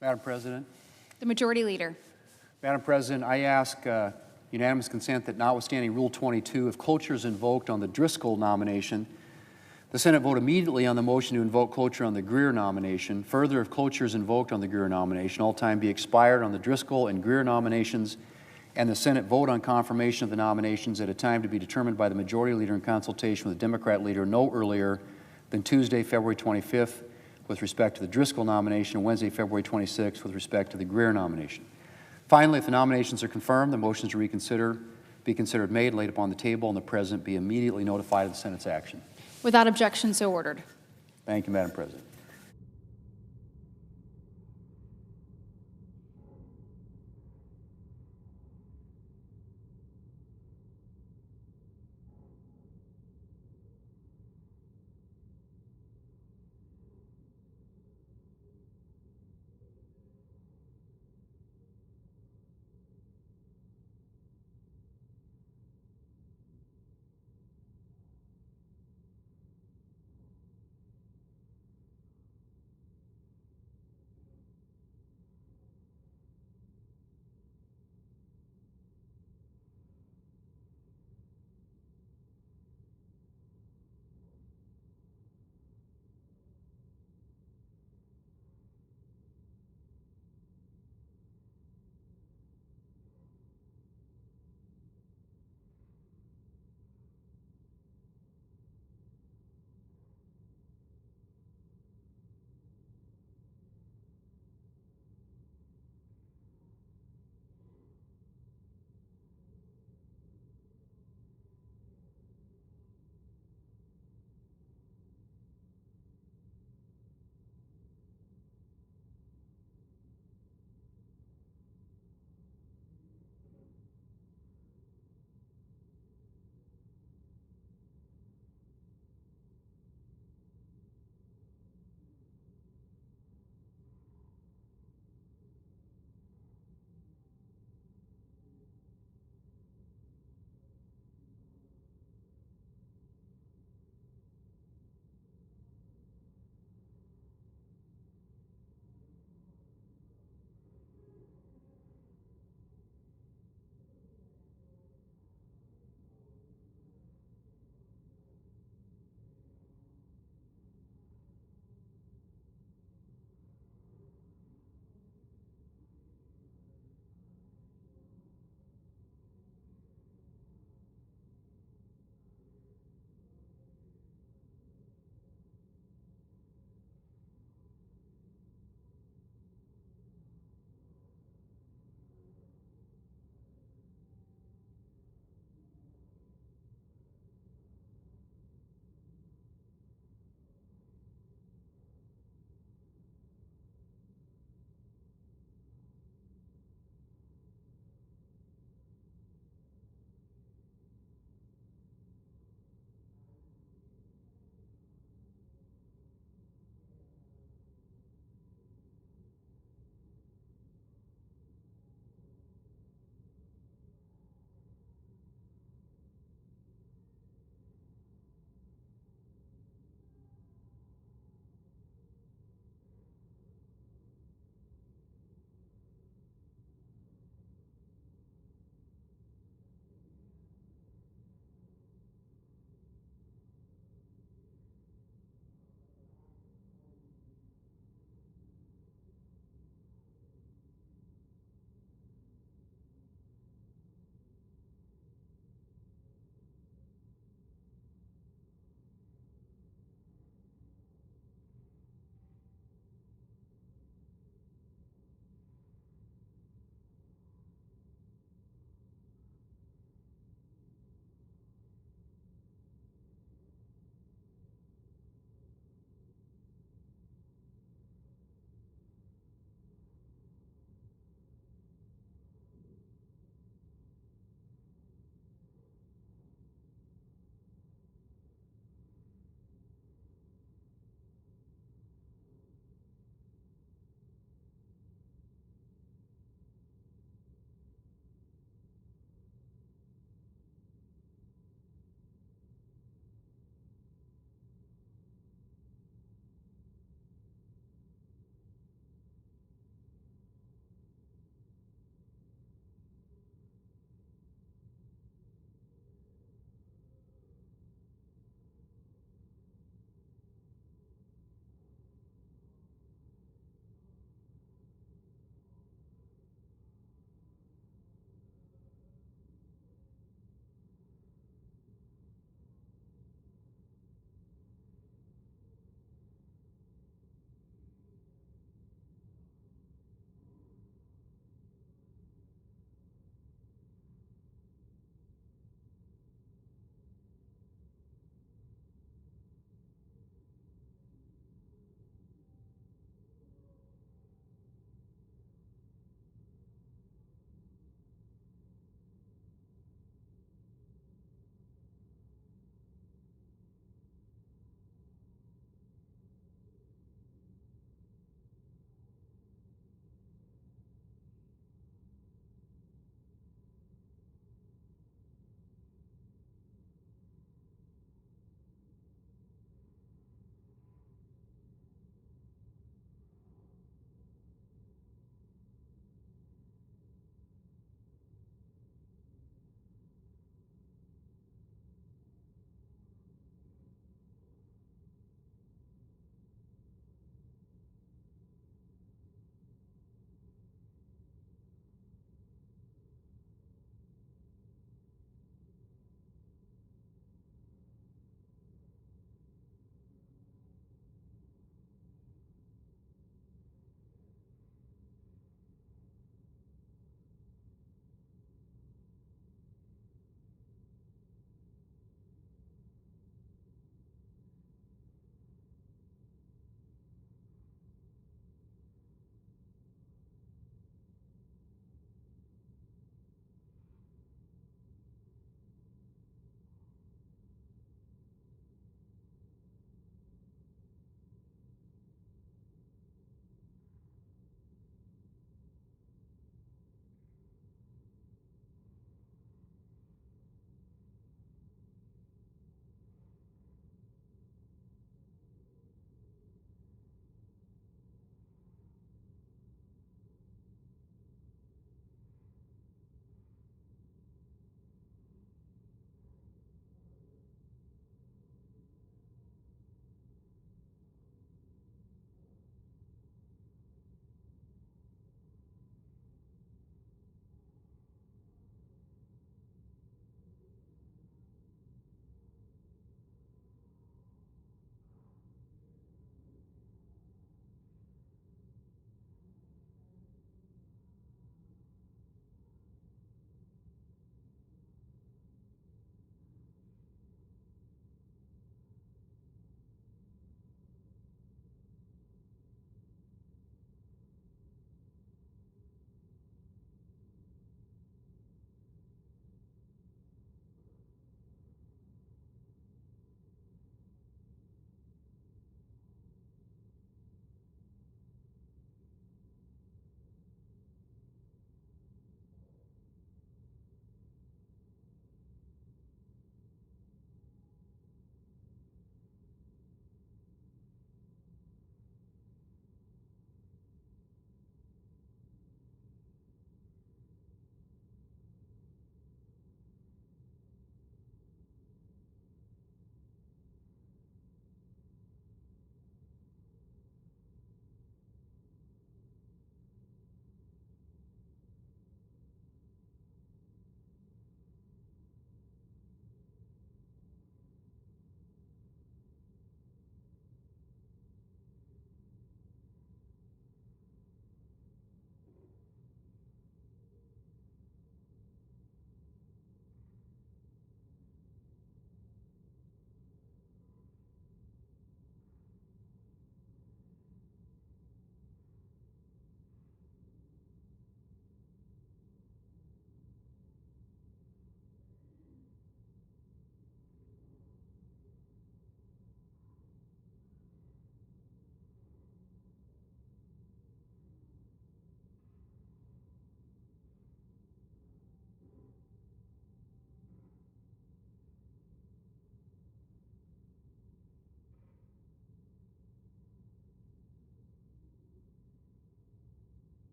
Madam President. The Majority Leader. Madam President, I ask unanimous consent that notwithstanding Rule 22, if cloture is invoked on the Driscoll nomination, the Senate vote immediately on the motion to invoke cloture on the Greer nomination. Further, if cloture is invoked on the Greer nomination, all time be expired on the Driscoll and Greer nominations, and the Senate vote on confirmation of the nominations at a time to be determined by the Majority Leader in consultation with the Democrat Leader no earlier than Tuesday, February 25th, with respect to the Driscoll nomination, and Wednesday, February 26th, with respect to the Greer nomination. Finally, if the nominations are confirmed, the motions to reconsider be considered made, laid upon the table, and the President be immediately notified of the Senate's action. Without objection, so ordered. Thank you, Madam President.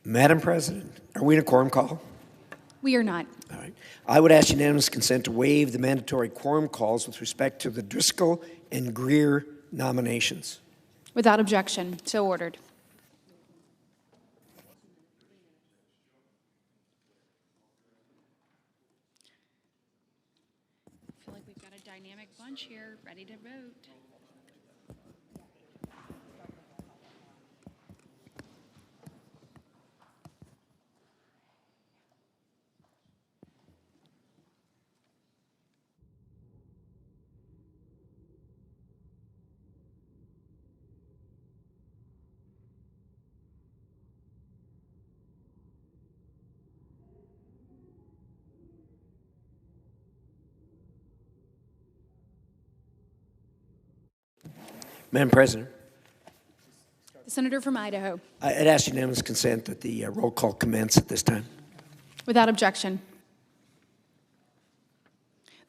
Madam President, are we in a quorum call? We are not. All right. I would ask unanimous consent to waive the mandatory quorum calls with respect to the Driscoll and Greer nominations. Without objection, so ordered. I feel like we've got a dynamic bunch here, ready to vote. Madam President, The senator from Idaho. I'd ask unanimous consent that the roll call commence at this time. Without objection.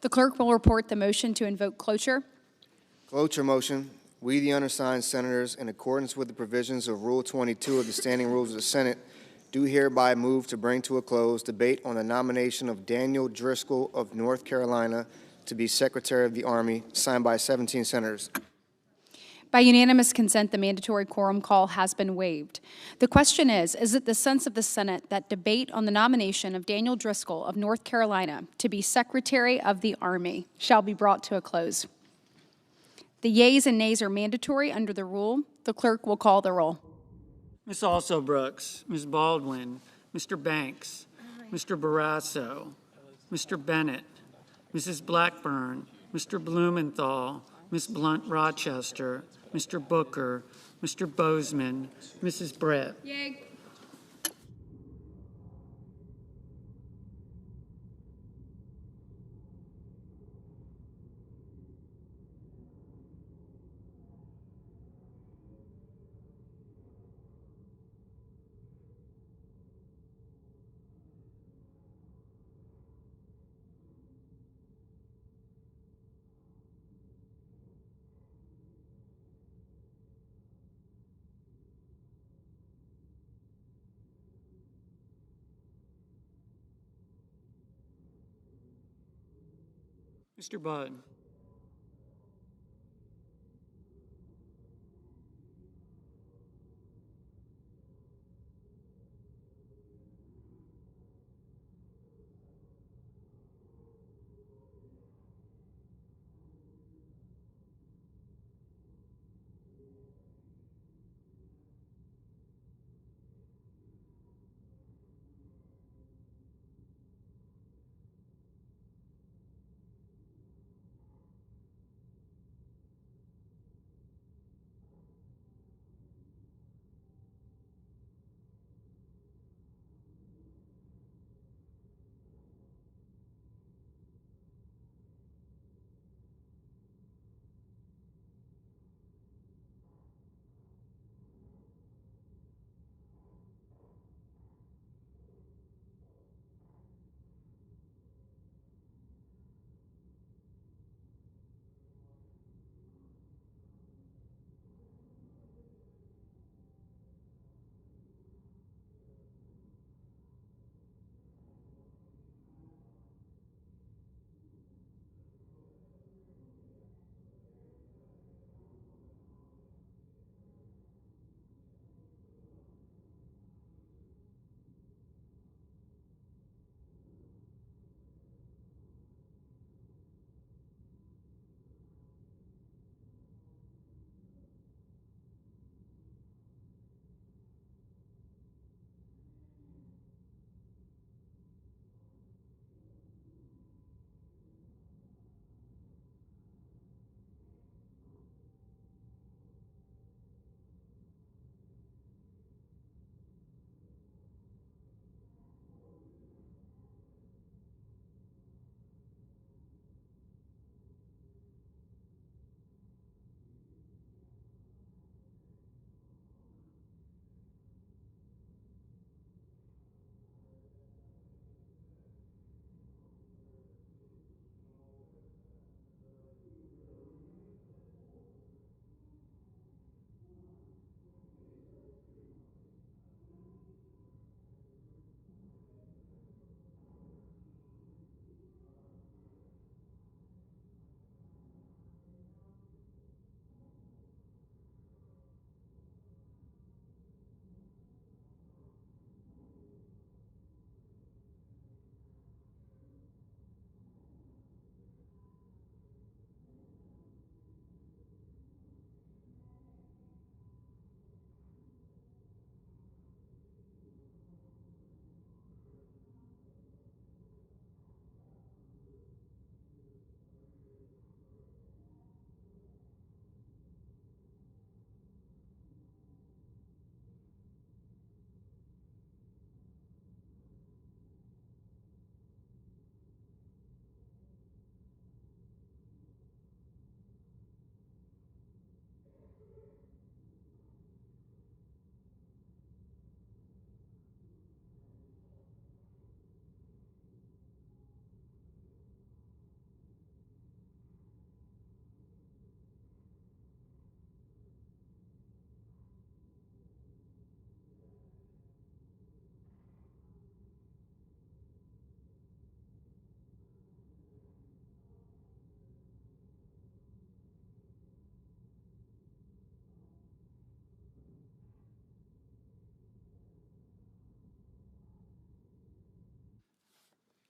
The clerk will report the motion to invoke cloture. Cloture motion. We, the undersigned senators, in accordance with the provisions of Rule 22 of the Standing Rules of the Senate, do hereby move to bring to a close debate on the nomination of Daniel Driscoll of North Carolina to be Secretary of the Army, signed by 17 senators. By unanimous consent, the mandatory quorum call has been waived. The question is it the sense of the Senate that debate on the nomination of Daniel Driscoll of North Carolina to be Secretary of the Army shall be brought to a close? The yeas and nays are mandatory under the rule. The clerk will call the roll. Ms. Alsobrooks, Ms. Baldwin, Mr. Banks, Mr. Barrasso, Mr. Bennett, Mrs. Blackburn, Mr. Blumenthal, Ms. Blunt Rochester, Mr. Booker, Mr. Bozeman, Mrs. Brett. Yay. Mr. Budd.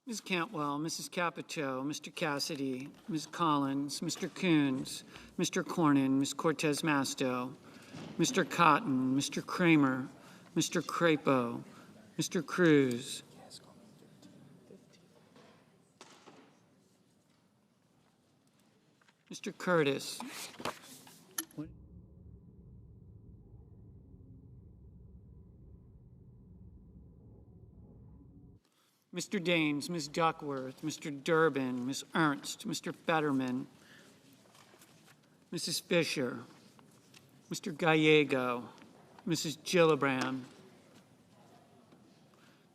Ms. Cantwell, Mrs. Capito, Mr. Cassidy, Ms. Collins, Mr. Coons, Mr. Cornyn, Ms. Cortez Masto, Mr. Cotton, Mr. Kramer, Mr. Crapo, Mr. Cruz, Mr. Curtis, Mr. Daines, Ms. Duckworth, Mr. Durbin, Ms. Ernst, Mr. Fetterman, Mrs. Fisher, Mr. Gallego, Mrs. Gillibrand,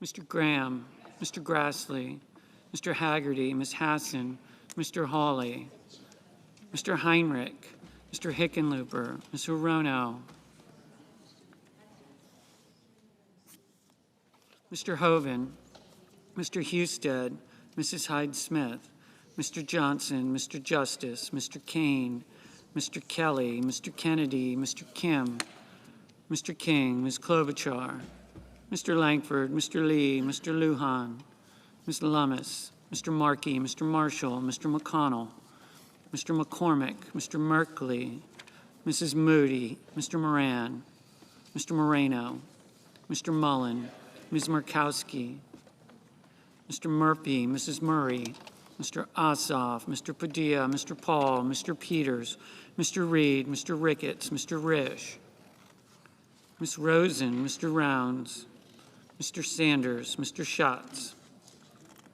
Mr. Graham, Mr. Grassley, Mr. Haggerty, Ms. Hassan, Mr. Hawley, Mr. Heinrich, Mr. Hickenlooper, Ms. Hirono, Mr. Hoven, Mr. Husted, Mrs. Hyde-Smith, Mr. Johnson, Mr. Justice, Mr. Kane, Mr. Kelly, Mr. Kennedy, Mr. Kim, Mr. King, Ms. Klobuchar, Mr. Langford, Mr. Lee, Mr. Lujan, Ms. Lummis, Mr. Markey, Mr. Marshall, Mr. McConnell, Mr. McCormick, Mr. Merkley, Mrs. Moody, Mr. Moran, Mr. Moreno, Mr. Mullen, Ms. Murkowski, Mr. Murphy, Mrs. Murray, Mr. Ossoff, Mr. Padilla, Mr. Paul, Mr. Peters, Mr. Reed, Mr. Ricketts, Mr. Risch, Ms. Rosen, Mr. Rounds, Mr. Sanders, Mr. Schatz,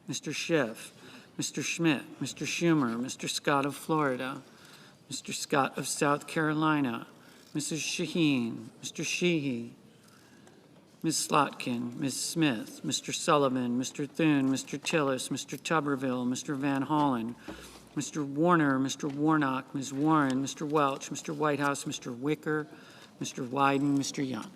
Mr. Schiff, Mr. Schmidt, Mr. Schumer, Mr. Scott of Florida, Mr. Scott of South Carolina, Mrs. Shaheen, Mr. Sheehy, Ms. Slotkin, Ms. Smith, Mr. Sullivan, Mr. Thune, Mr. Tillis, Mr. Tuberville, Mr. Van Hollen, Mr. Warner, Mr. Warnock, Ms. Warren, Mr. Welch, Mr. Whitehouse, Mr. Wicker, Mr. Wyden, Mr. Young.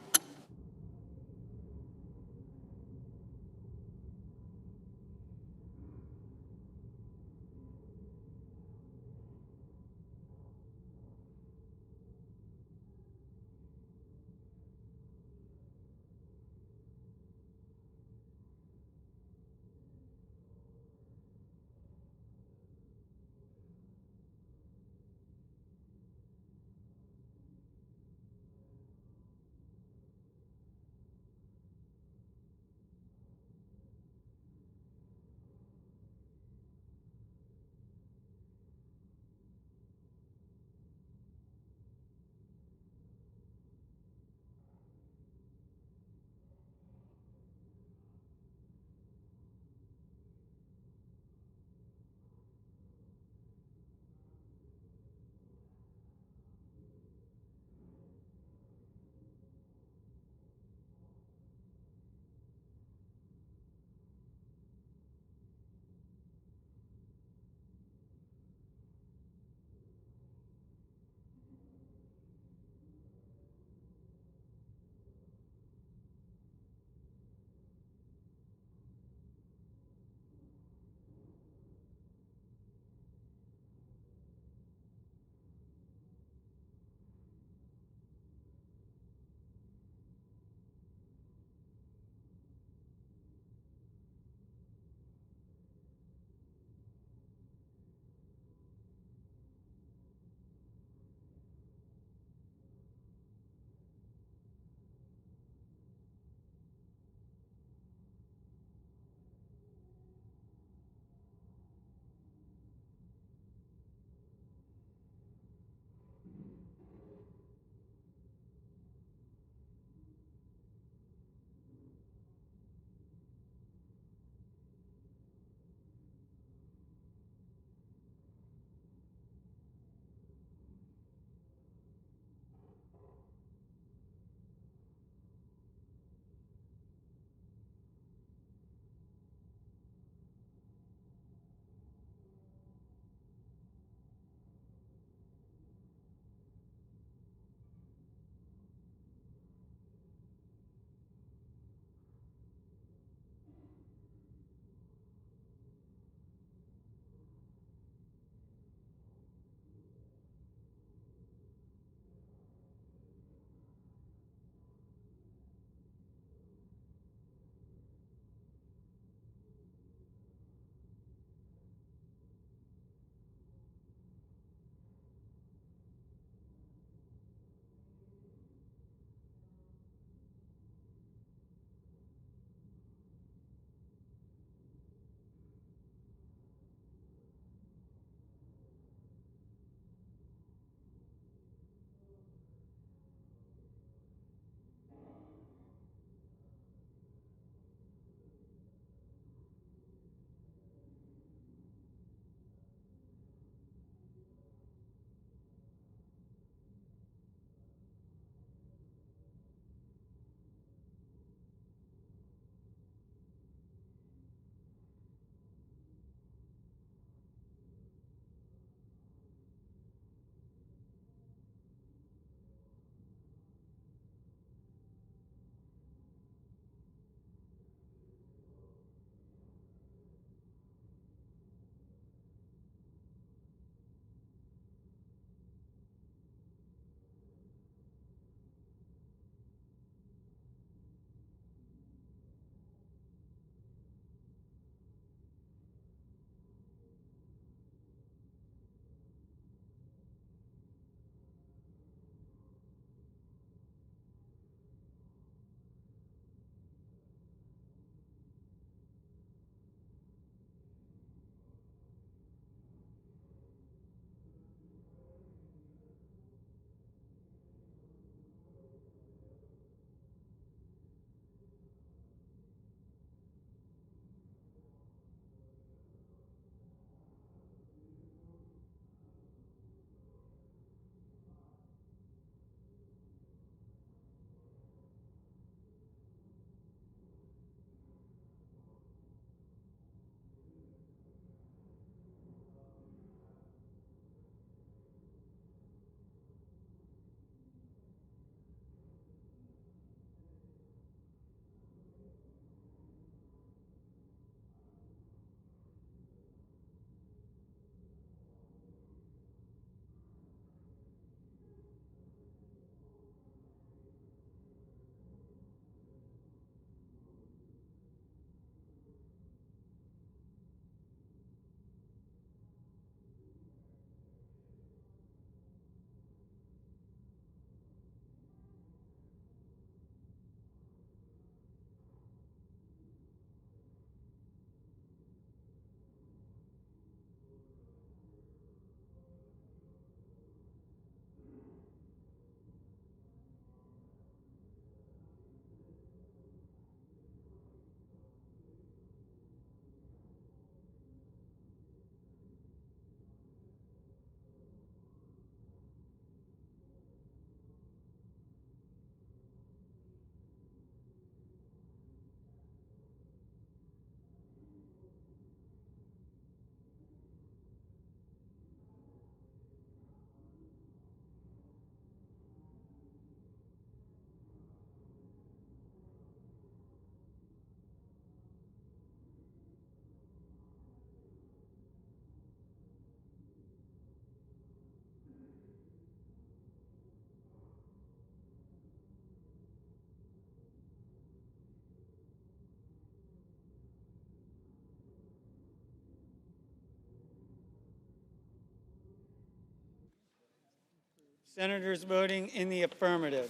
Senators voting in the affirmative: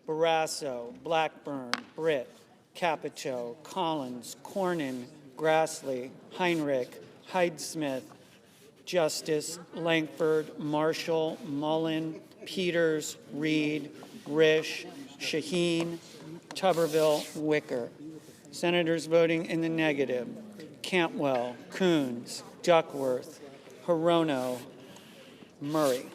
Barrasso, Blackburn, Britt, Capito, Collins, Cornyn, Grassley, Heinrich, Hyde-Smith, Justice, Langford, Marshall, Mullen, Peters, Reed, Risch, Shaheen, Tuberville, Wicker. Senators voting in the negative: Cantwell, Coons, Duckworth, Hirono, Murray.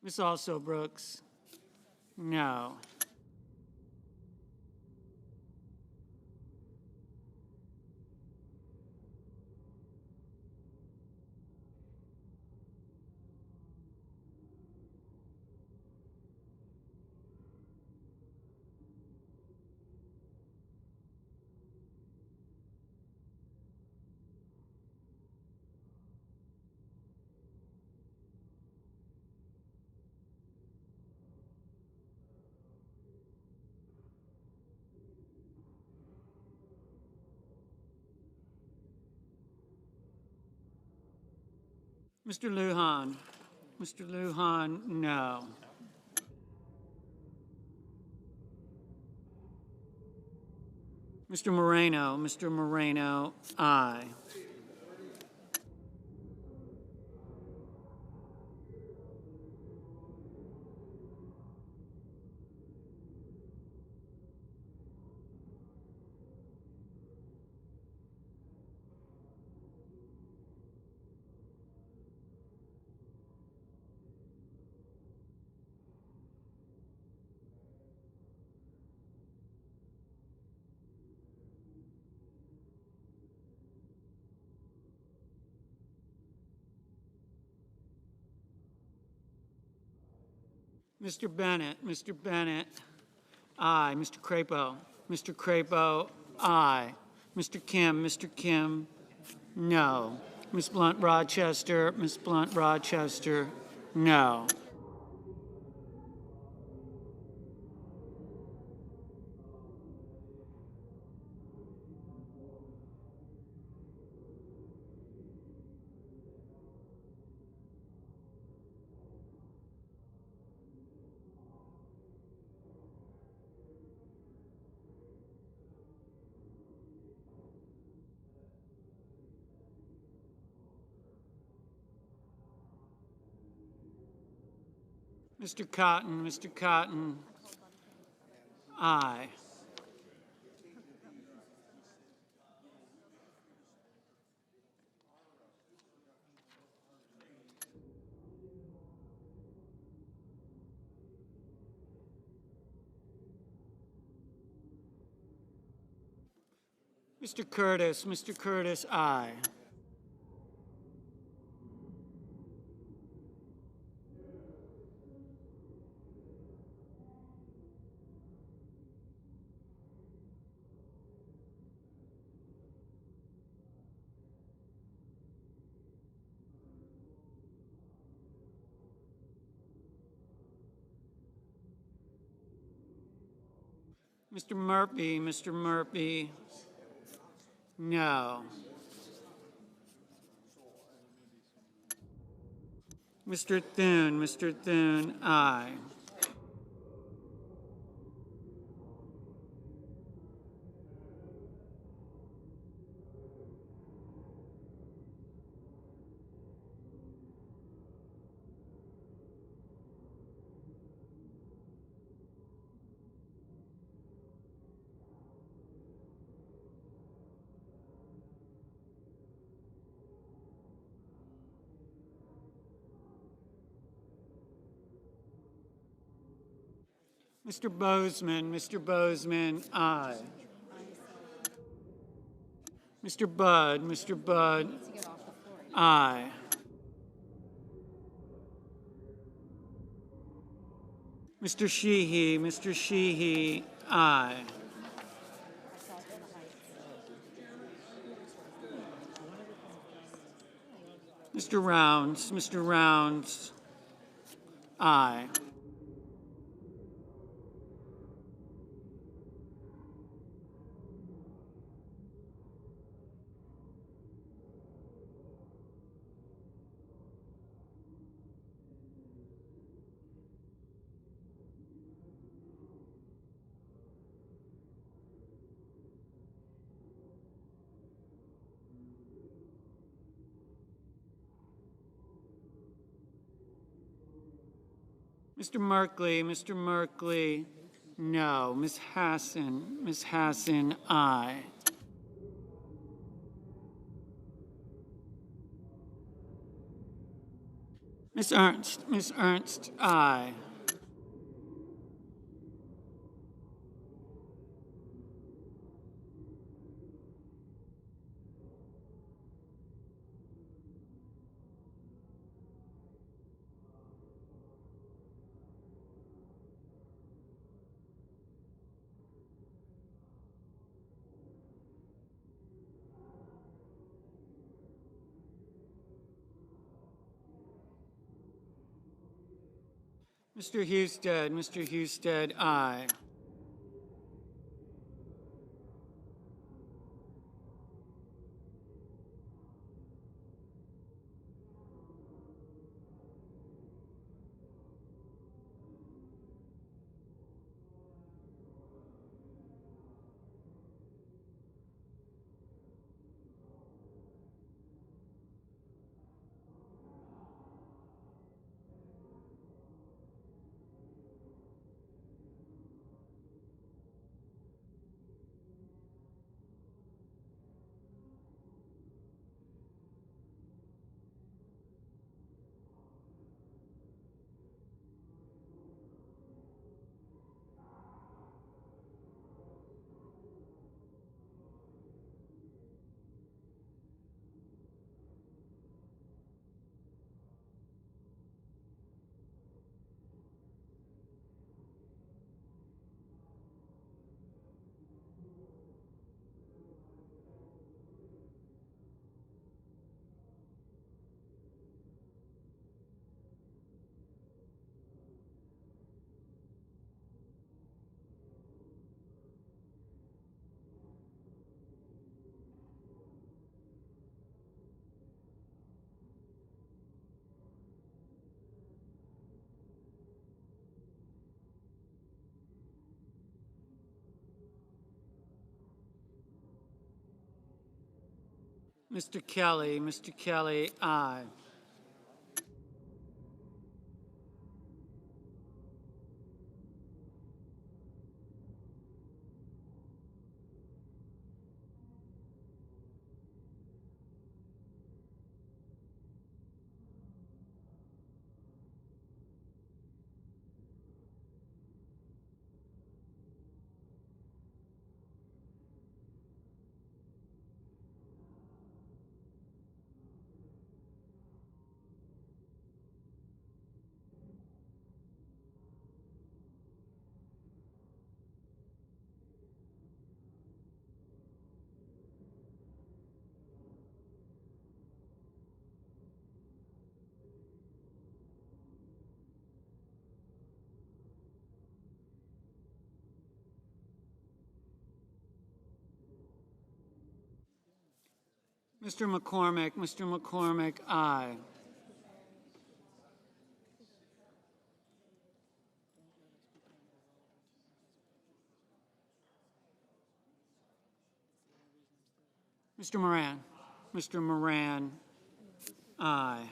Ms. Also Brooks? No. Mr. Lujan? Mr. Lujan, no. Mr. Moreno? Mr. Moreno, aye. Mr. Bennett? Mr. Bennett, aye. Mr. Crapo? Mr. Crapo, aye. Mr. Kim? Mr. Kim, no. Ms. Blunt Rochester? Ms. Blunt Rochester, no. Mr. Cotton? Mr. Cotton, aye. Mr. Curtis? Mr. Curtis, aye. Mr. Murphy? Mr. Murphy, no. Mr. Thune, aye. Mr. Bozeman, aye. Mr. Budd, aye. Mr. Sheehy, aye. Mr. Rounds, aye. Mr. Merkley, no. Ms. Hassan, aye. Ms. Ernst, aye. Mr. Husted, aye. Mr. Kelly, aye. Mr. McCormick, aye. Mr. Moran. Mr. Moran, aye.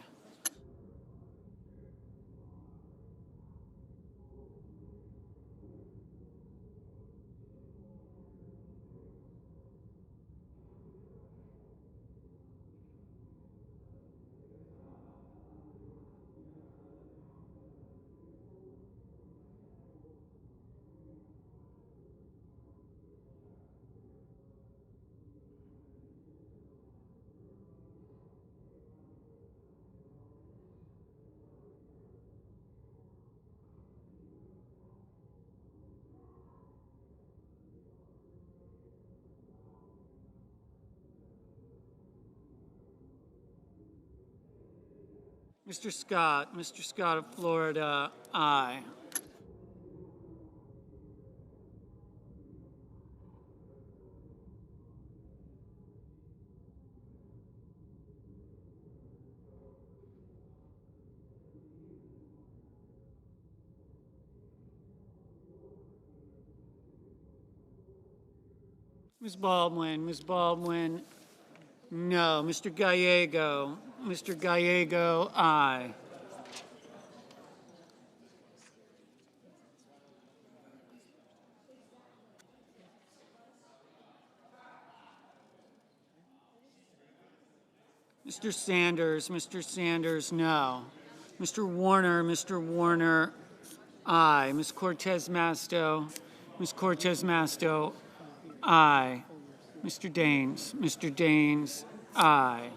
Mr. Scott of Florida, aye. Ms. Baldwin, no. Mr. Gallego, aye. Mr. Sanders, no. Mr. Warner, aye. Ms. Cortez Masto, aye. Mr. Daines, aye.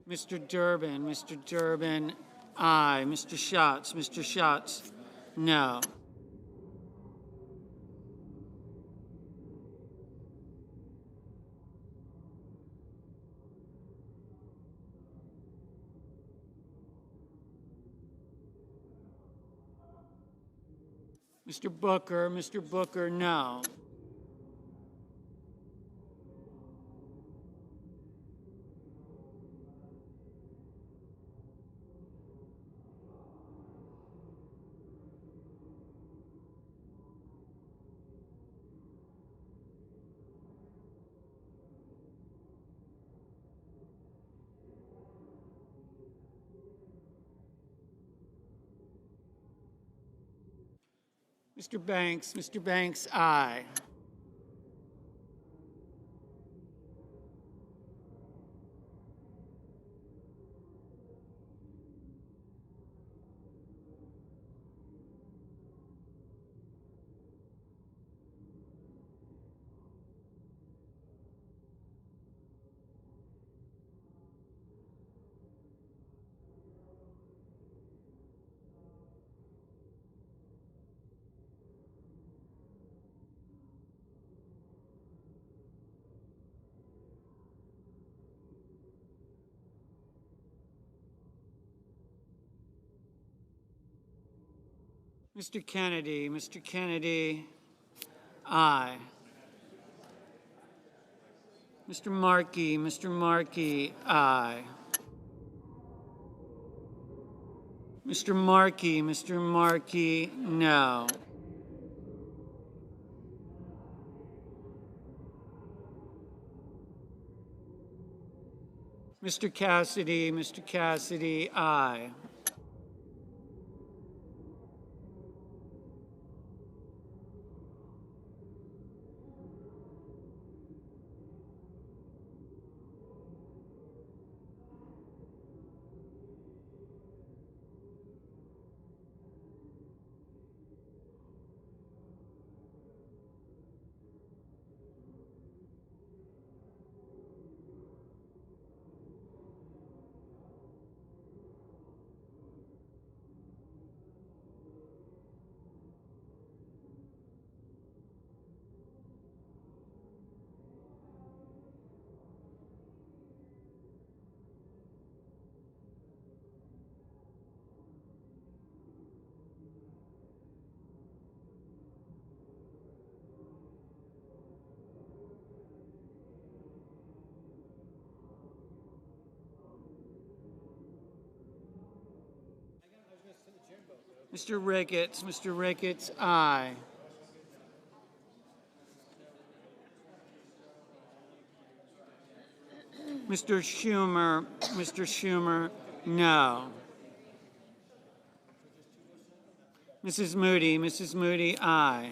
Mr. Durbin, aye. Mr. Schatz, no. Mr. Booker, no. Mr. Banks, aye. Mr. Kennedy, aye. Mr. Markey, aye. Mr. Markey, no. Mr. Cassidy, aye. Mr. Ricketts, aye. Mr. Schumer, no. Mrs. Moody, aye.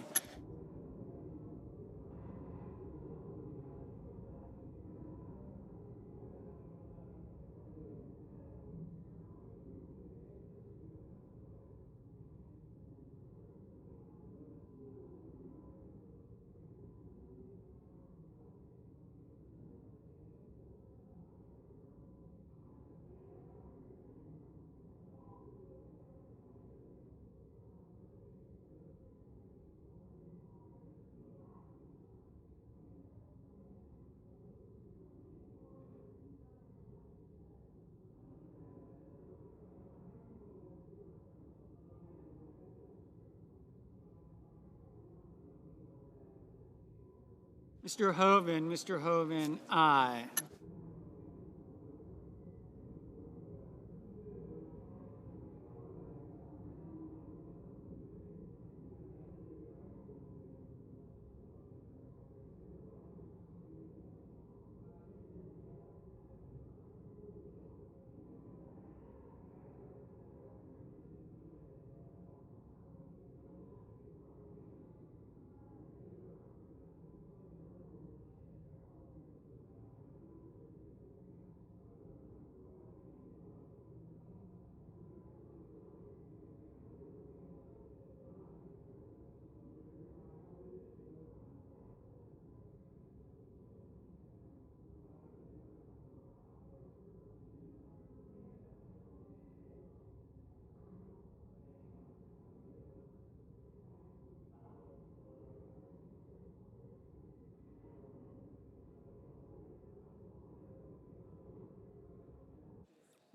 Mr. Hoven, aye.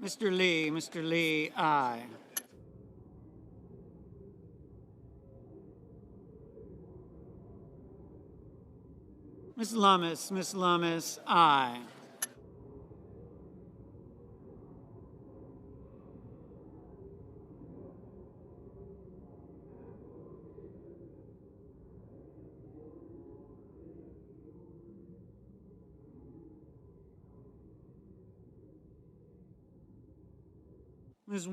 Mr. Lee, aye. Ms. Lummis, aye. Ms.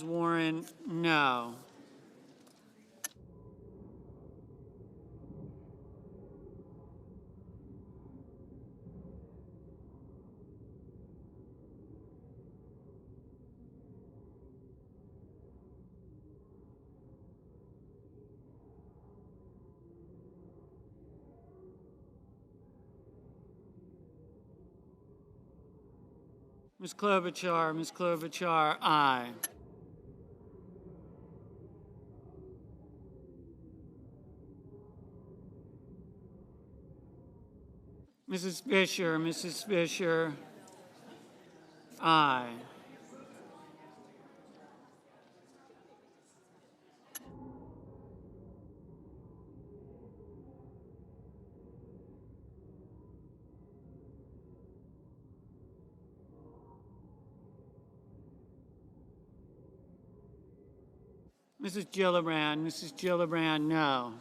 Warren, no. Ms. Klobuchar, aye. Mrs. Fisher, aye. Mrs. Gillibrand, no.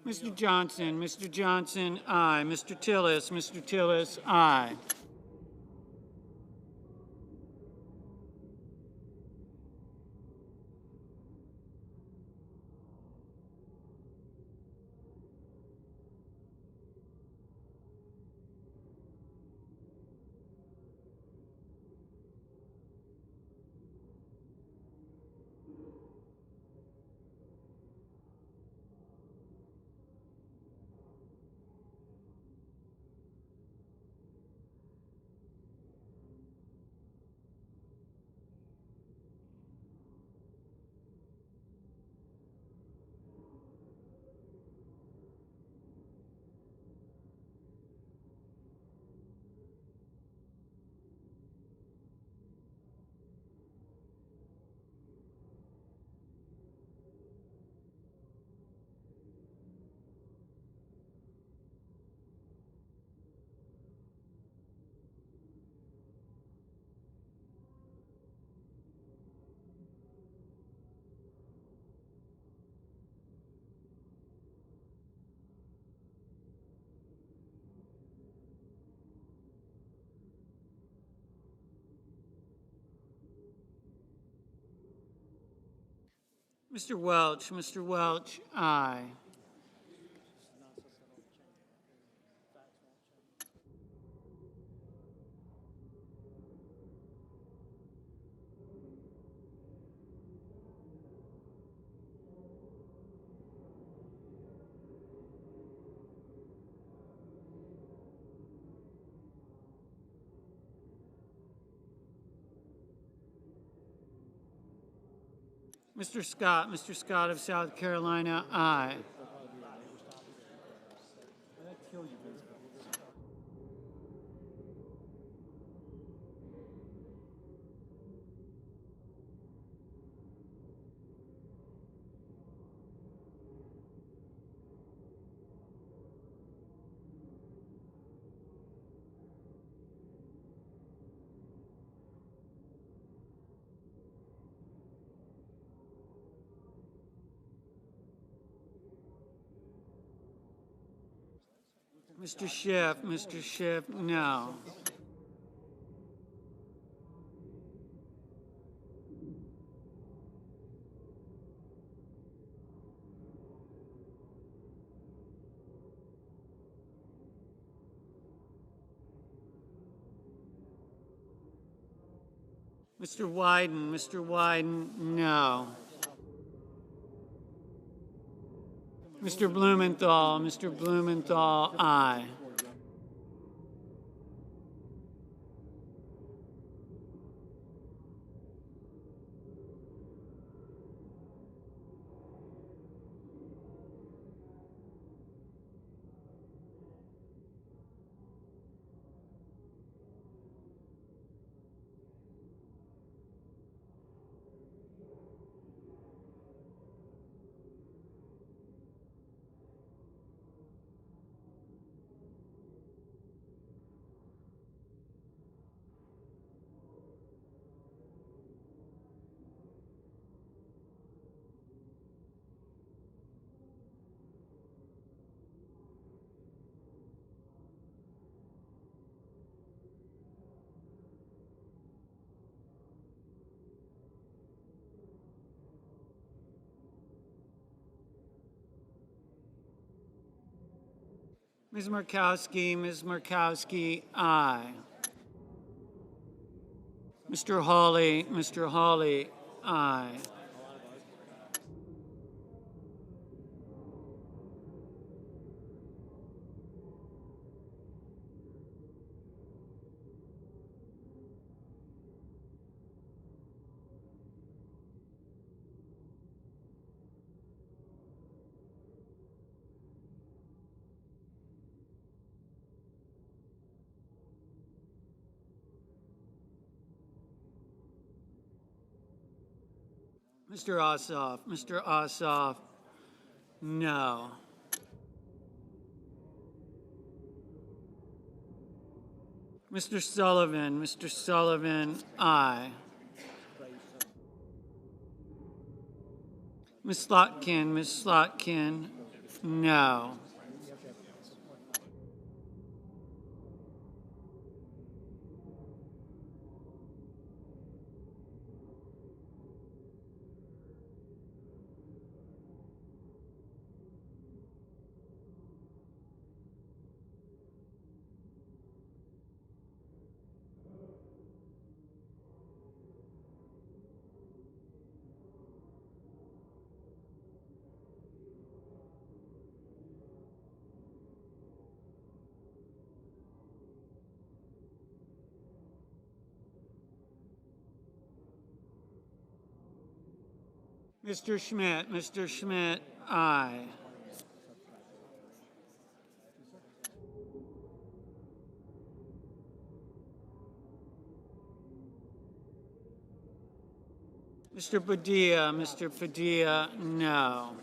Mr. Johnson, aye. Mr. Tillis, aye. Mr. Welch, aye. Mr. Scott of South Carolina, aye. Mr. Schiff, no. Mr. Wyden, no. Mr. Blumenthal, aye. Ms. Murkowski, aye. Mr. Hawley, aye. Mr. Ossoff, no. Mr. Sullivan, aye. Ms. Slotkin, no. Mr. Schmidt, aye. Mr. Padilla, no.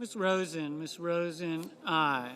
Ms. Rosen, aye.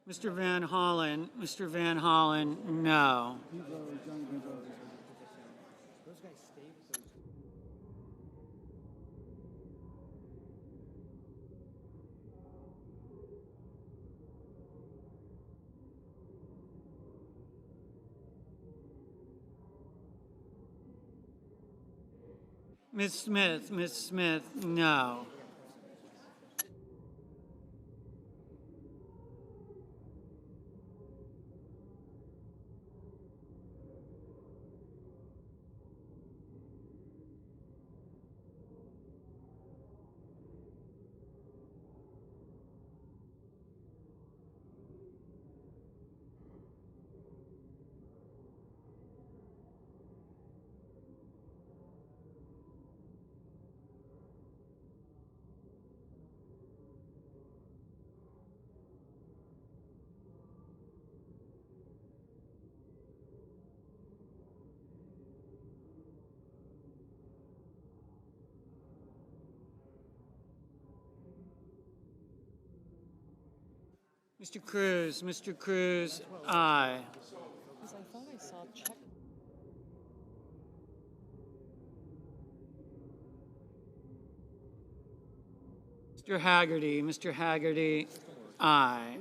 Mr. Van Hollen, no. Ms. Smith, no. Mr. Cruz, aye. I thought I saw check. Mr. Haggerty, aye.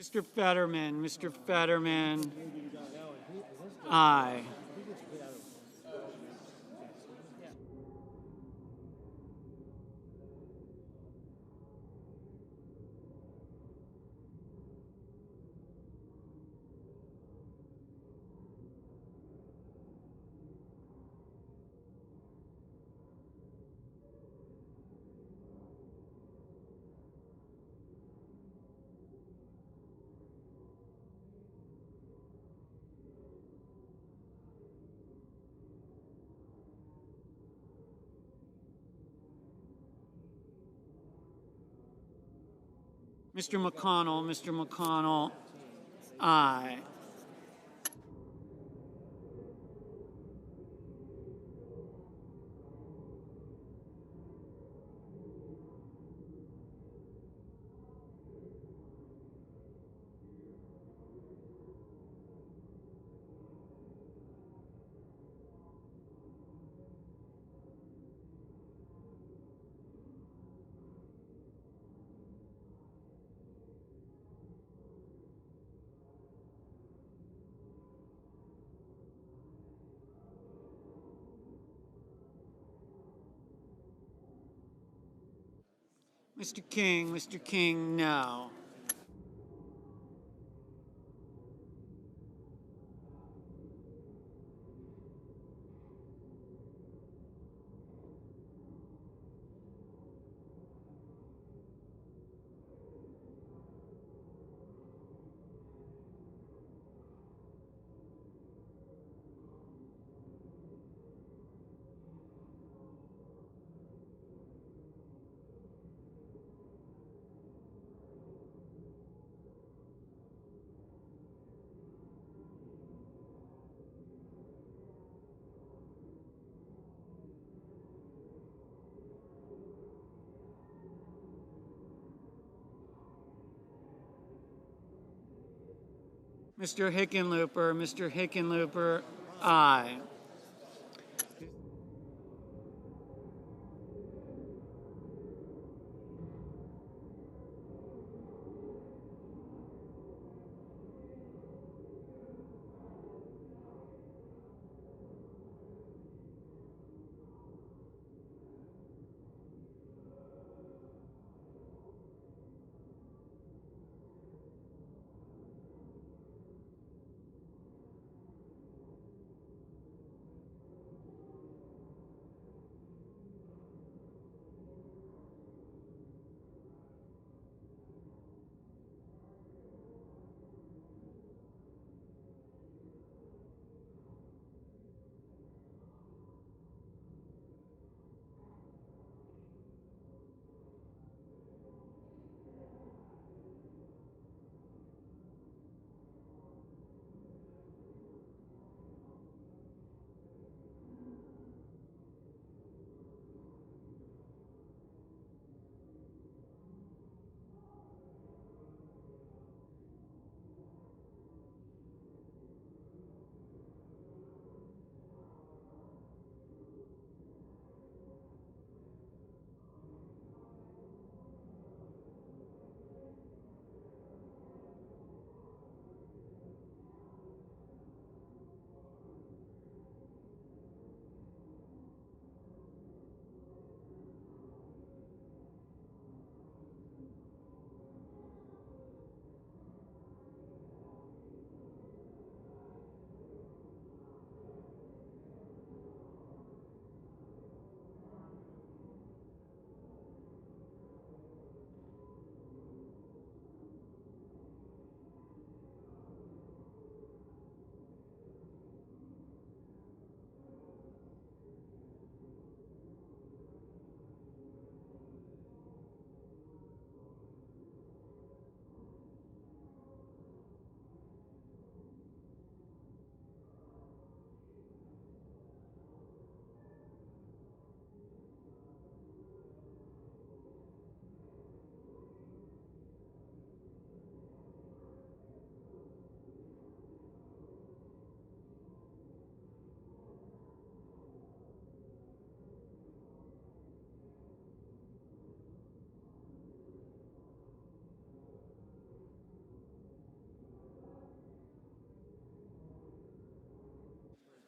Mr. Fetterman, aye. Mr. McConnell, aye. Mr. King, no. Mr. Hickenlooper, aye.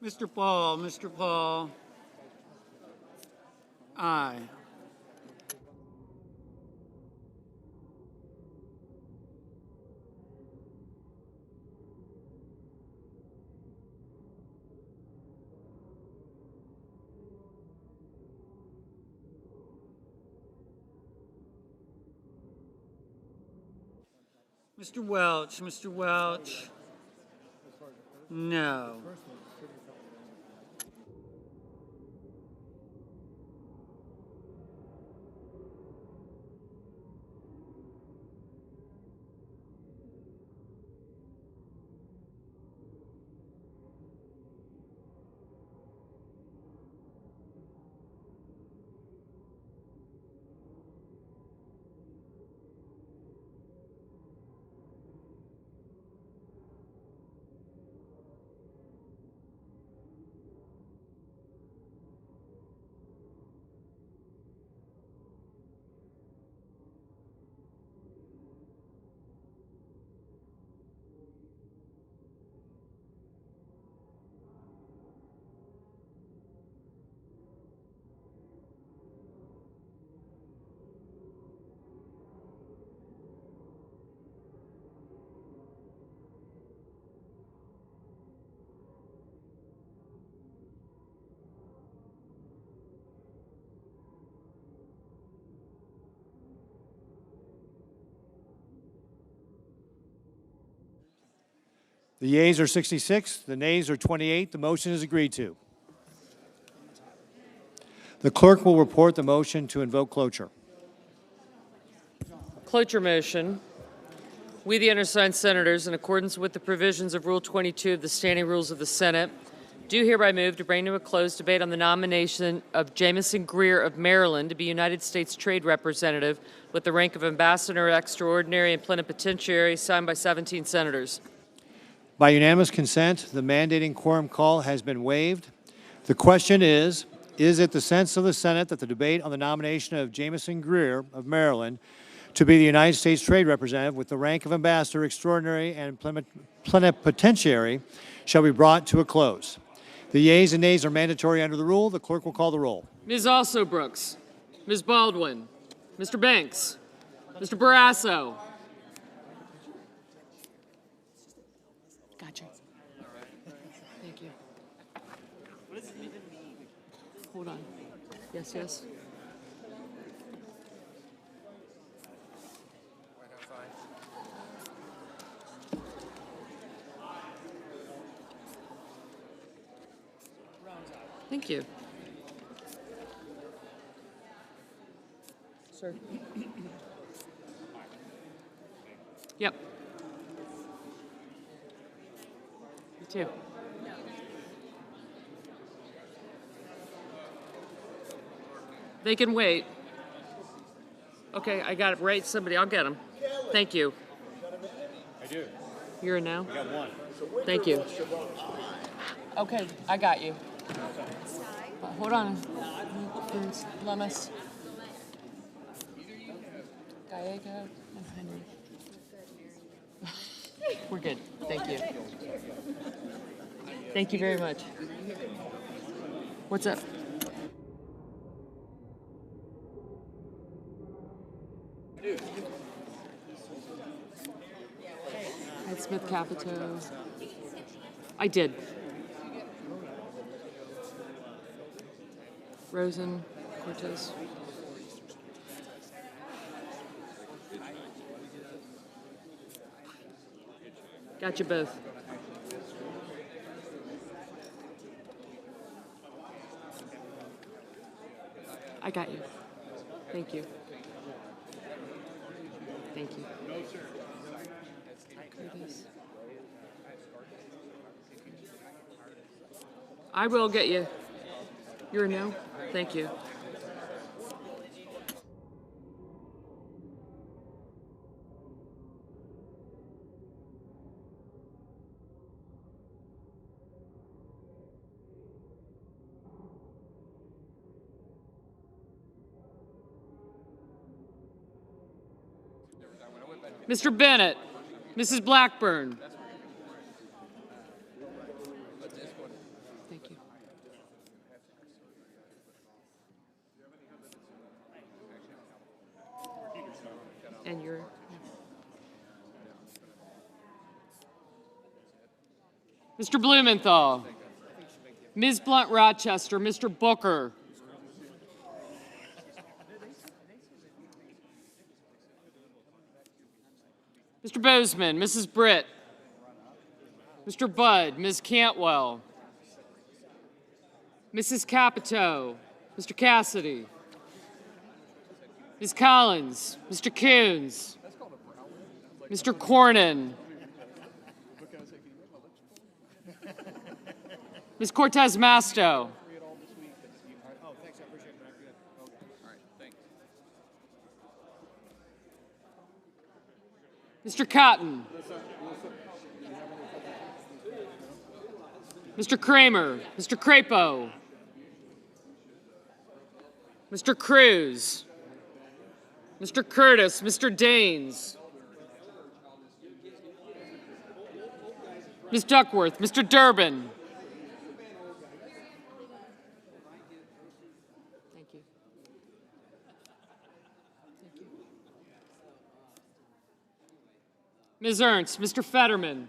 Mr. Paul, aye. Mr. Welch, no. The yeas are 66, the nays are 28. The motion is agreed to. The clerk will report the motion to invoke cloture. Cloture motion. We, the undersigned senators, in accordance with the provisions of Rule 22 of the Standing Rules of the Senate, do hereby move to bring to a close debate on the nomination of Jamison Greer of Maryland to be United States Trade Representative with the rank of Ambassador Extraordinary and Plenipotentiary, signed by 17 senators. By unanimous consent, the mandating quorum call has been waived. The question is it the sense of the Senate that the debate on the nomination of Jamison Greer of Maryland to be the United States Trade Representative with the rank of Ambassador Extraordinary and Plenipotentiary shall be brought to a close? The yeas and nays are mandatory under the rule. The clerk will call the roll. Ms. Also Brooks, Ms. Baldwin, Mr. Banks, Mr. Barrasso. Gotcha. Thank you. What does it even mean? Hold on. Yes, yes. Thank you. Sir. Yep. You too. They can wait. Okay, I got it right. Somebody, I'll get them. Thank you. I do. You're in now? I got one. Thank you. Okay, I got you. Hold on. Lemus. Gallego and Henry. We're good. Thank you. Thank you very much. What's up? Ed Smith Capito. I did. Rosen, Cortez. Got you both. I got you. Thank you. Thank you. Curtis. I will get you. You're a no? Thank you. Mr. Bennett, Mrs. Blackburn. Thank you. And you're... Mr. Blumenthal, Ms. Blunt-Rochester, Mr. Booker. Mr. Bozeman, Mrs. Britt, Mr. Budd, Ms. Cantwell, Mrs. Capito, Mr. Cassidy, Ms. Collins, Mr. Coons, Mr. Cornyn, Ms. Cortez Masto, Mr. Cotton, Mr. Kramer, Mr. Crapo, Mr. Cruz, Mr. Curtis, Mr. Daines, Ms. Duckworth, Mr. Durbin. Thank you. Thank you. Ms. Ernst, Mr. Fetterman,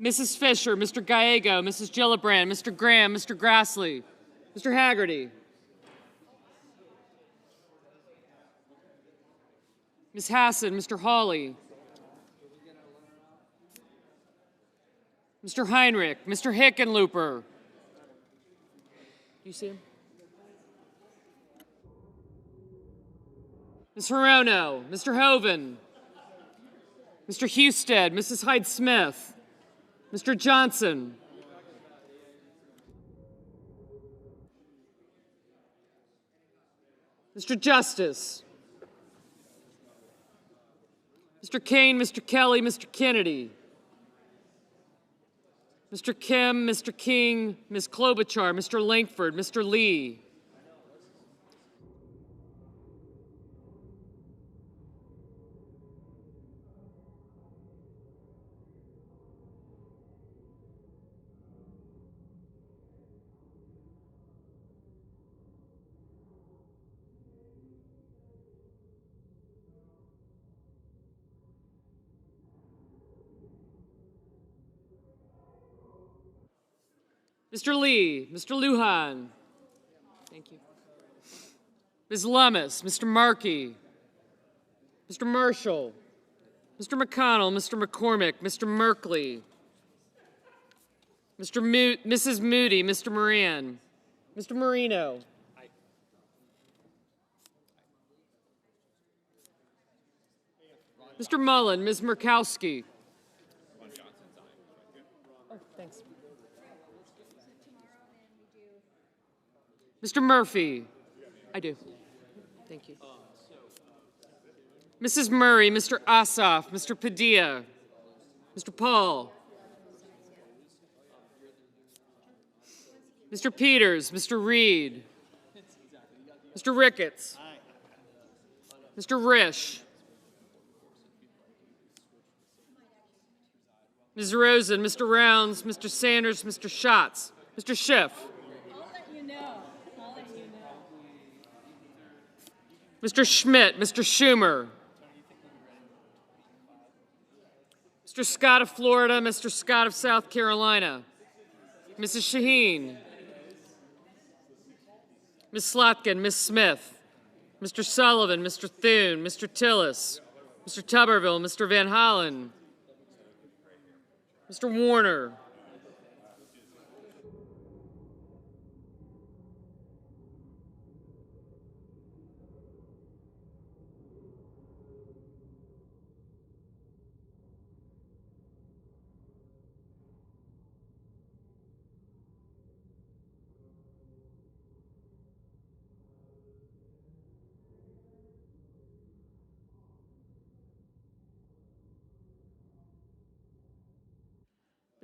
Mrs. Fisher, Mr. Gallego, Mrs. Gillibrand, Mr. Graham, Mr. Grassley, Mr. Haggerty, Ms. Hassan, Mr. Hawley, Mr. Heinrich, Mr. Hickenlooper. You see him? Ms. Hirono, Mr. Hoven, Mr. Husted, Mrs. Hyde-Smith, Mr. Johnson, Mr. Justice, Mr. Kane, Mr. Kelly, Mr. Kennedy, Mr. Kim, Mr. King, Ms. Klobuchar, Mr. Langford, Mr. Lee, Mr. Lee, Mr. Lujan, thank you, Ms. Lummis, Mr. Markey, Mr. Marshall, Mr. McConnell, Mr. McCormick, Mr. Merkley, Mrs. Moody, Mr. Moran, Mr. Marino, Mr. Mullen, Ms. Murkowski. Oh, thanks. Mr. Murphy. I do. Thank you. Mrs. Murray, Mr. Ossoff, Mr. Padilla, Mr. Paul, Mr. Peters, Mr. Reed, Mr. Ricketts, Mr. Risch, Ms. Rosen, Mr. Rounds, Mr. Sanders, Mr. Schatz, Mr. Schiff, Mr. Schmidt, Mr. Schumer, Mr. Scott of Florida, Mr. Scott of South Carolina, Mrs. Shaheen, Ms. Slotkin, Ms. Smith, Mr. Sullivan, Mr. Thune, Mr. Tillis, Mr. Tuberville, Mr. Van Hollen, Mr. Warner,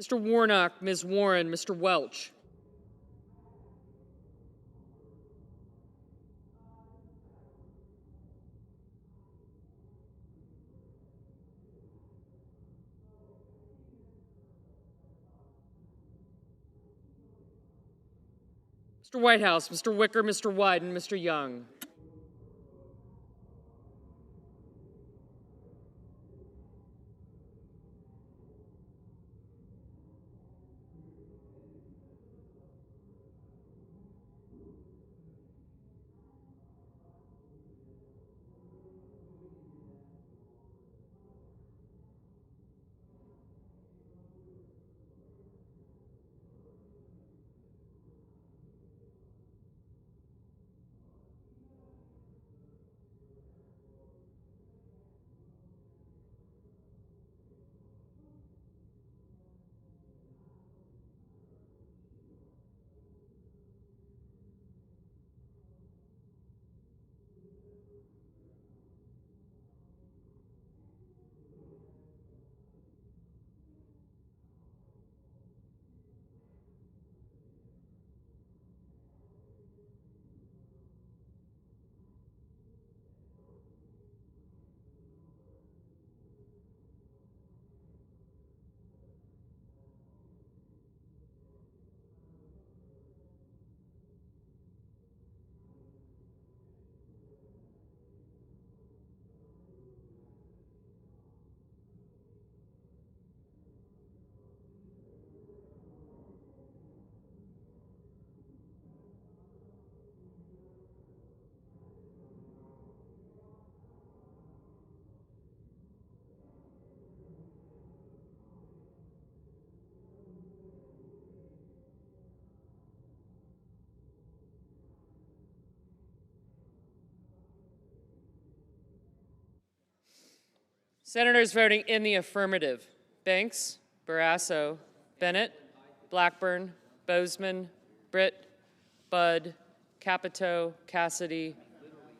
Mr. Warnock, Ms. Warren, Mr. Welch, Mr. Whitehouse, Mr. Wicker, Mr. Wyden, Mr. Young. Senators voting in the affirmative: Banks, Barrasso, Bennett, Blackburn, Bozeman, Britt, Budd, Capito, Cassidy,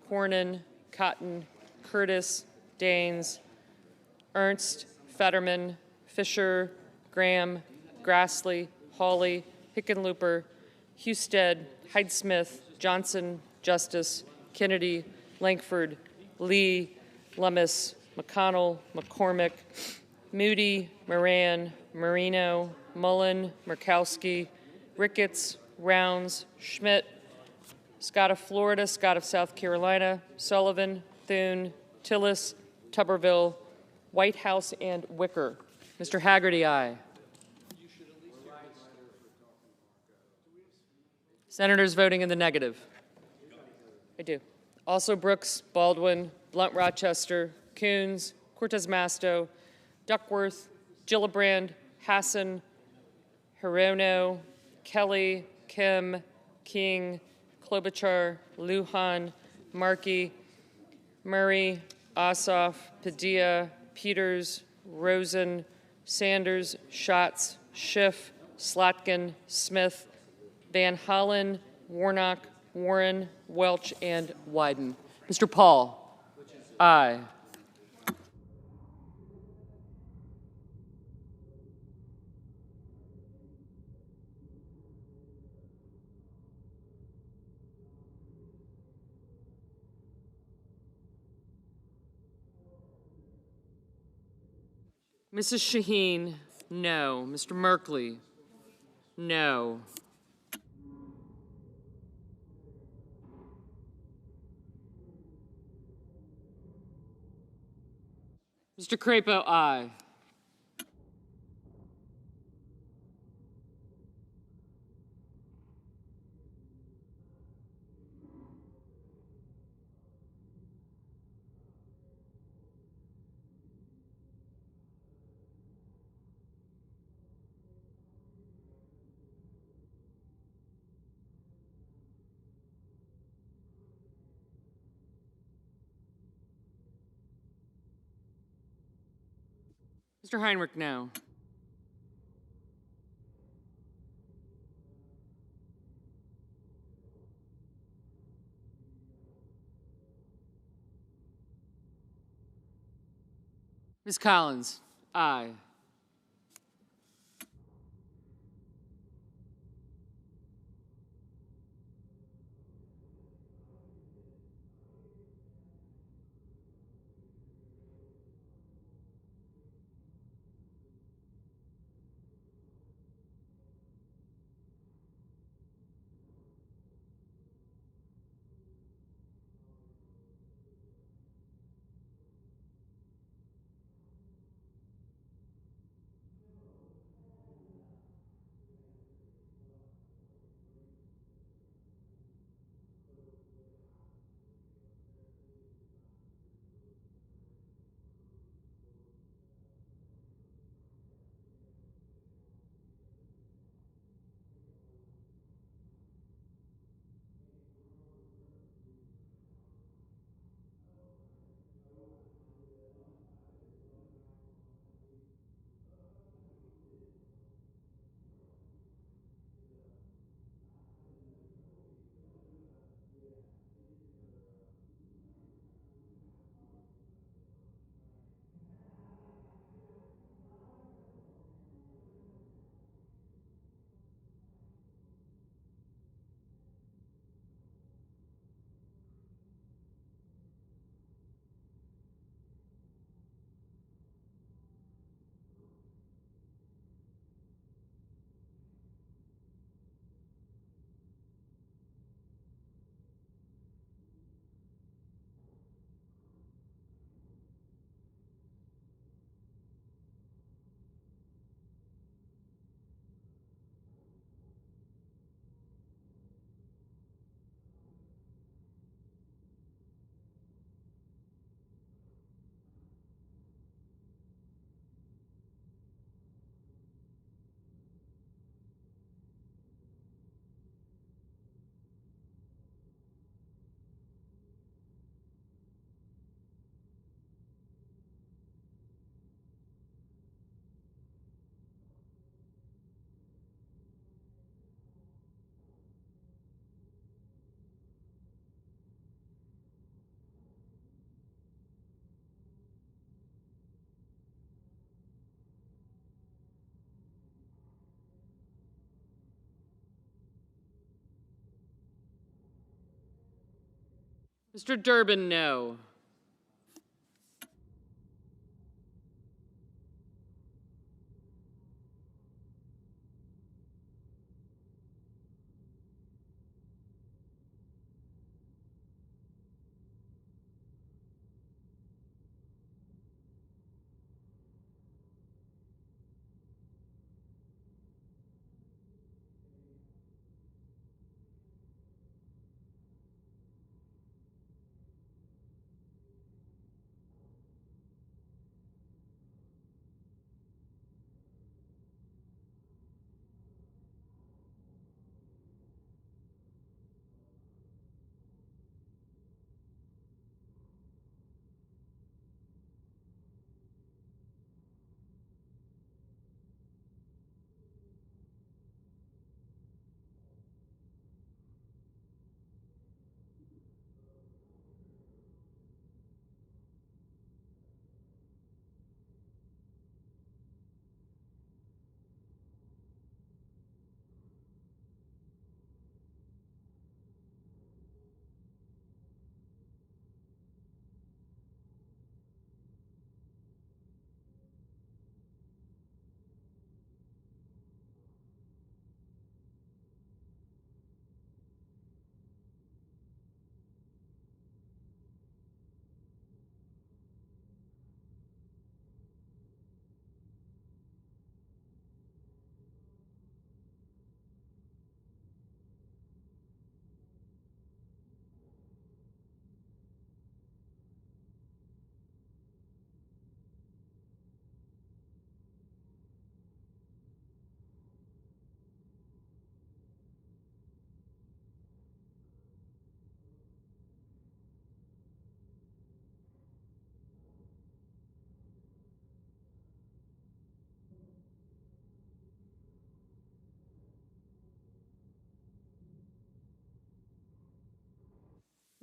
Cornyn, Cotton, Curtis, Daines, Ernst, Fetterman, Fisher, Graham, Grassley, Hawley, Hickenlooper, Husted, Hyde-Smith, Johnson, Justice, Kennedy, Lankford, Lee, Lummis, McConnell, McCormick, Moody, Moran, Marino, Mullen, Murkowski, Ricketts, Rounds, Schmidt, Scott of Florida, Scott of South Carolina, Sullivan, Thune, Tillis, Tuberville, Whitehouse, and Wicker. Mr. Haggerty, aye. Senators voting in the negative. I do. Also Brooks, Baldwin, Blunt Rochester, Coons, Cortez Masto, Duckworth, Gillibrand, Hassan, Hirono, Kelly, Kim, King, Klobuchar, Lujan, Markey, Murray, Ossoff, Padilla, Peters, Rosen, Sanders, Schatz, Schiff, Slotkin, Smith, Van Hollen, Warnock, Warren, Welch, and Wyden. Mr. Paul? Aye. Mrs. Shaheen, no. Mr. Merkley, no. Mr. Crapo, aye. Mr. Heinrich, no. Ms. Collins, aye. Mr. Durbin, no.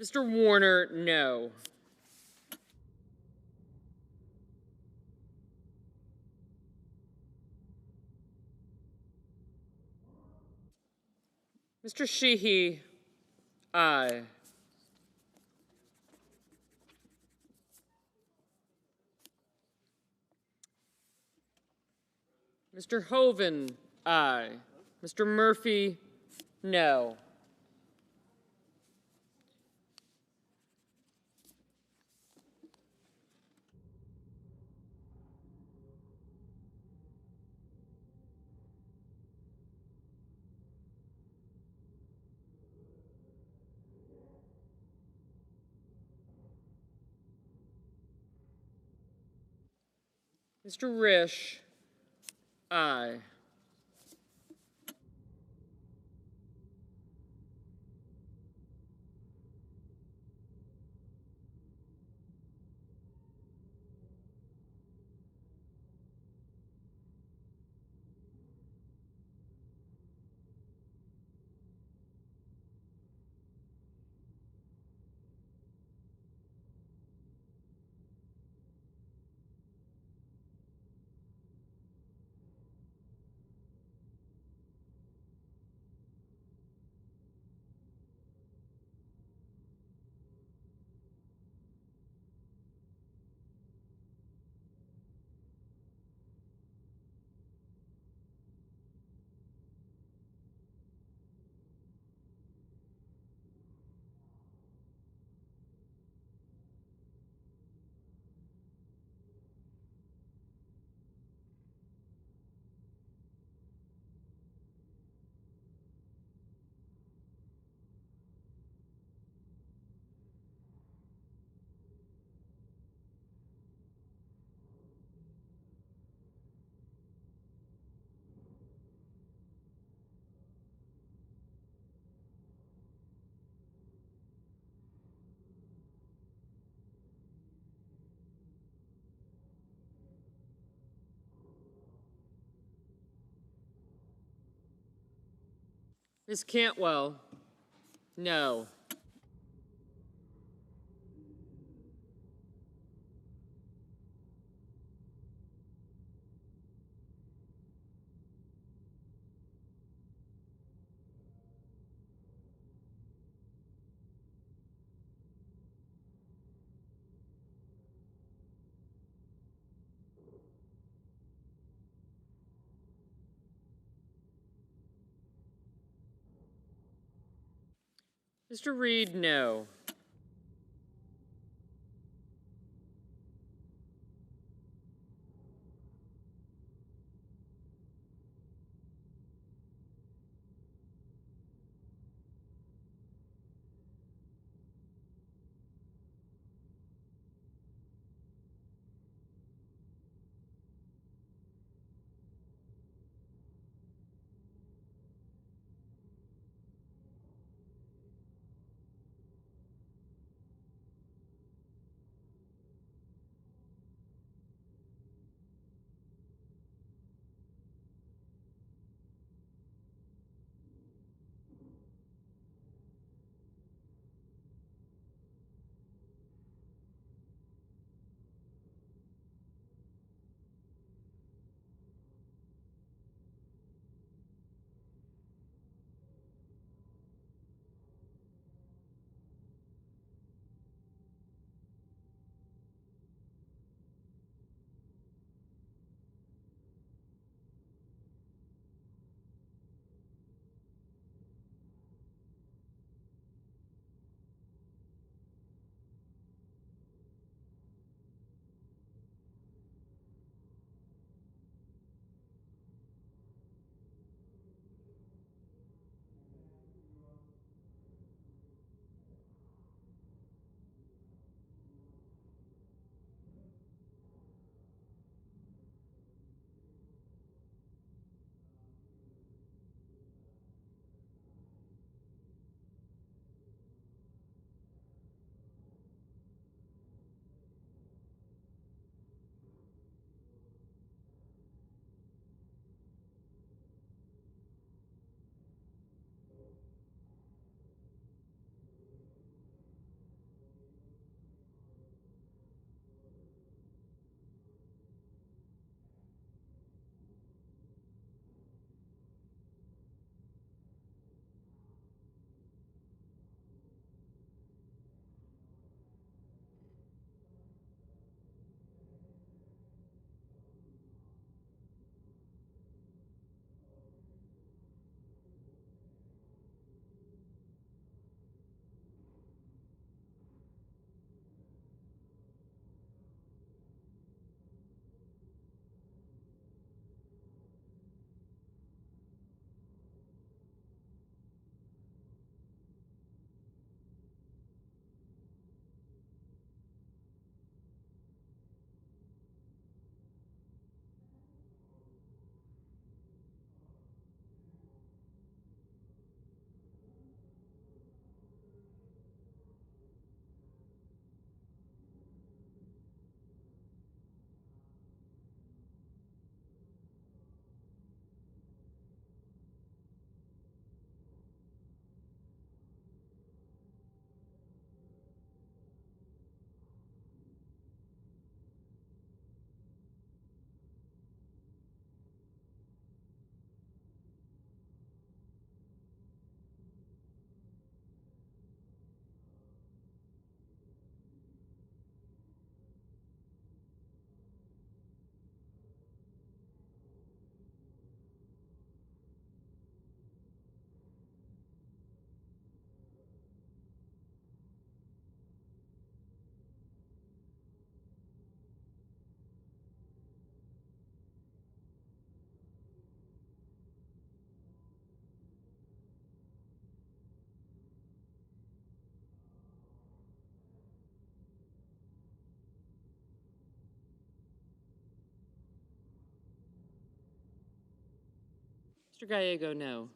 Mr. Warner, no. Mr. Sheehy, aye. Mr. Hoven, aye. Mr. Murphy, no. Mr. Risch, aye. Ms. Cantwell, no. Mr. Reed, no. Mr. Gallego, no.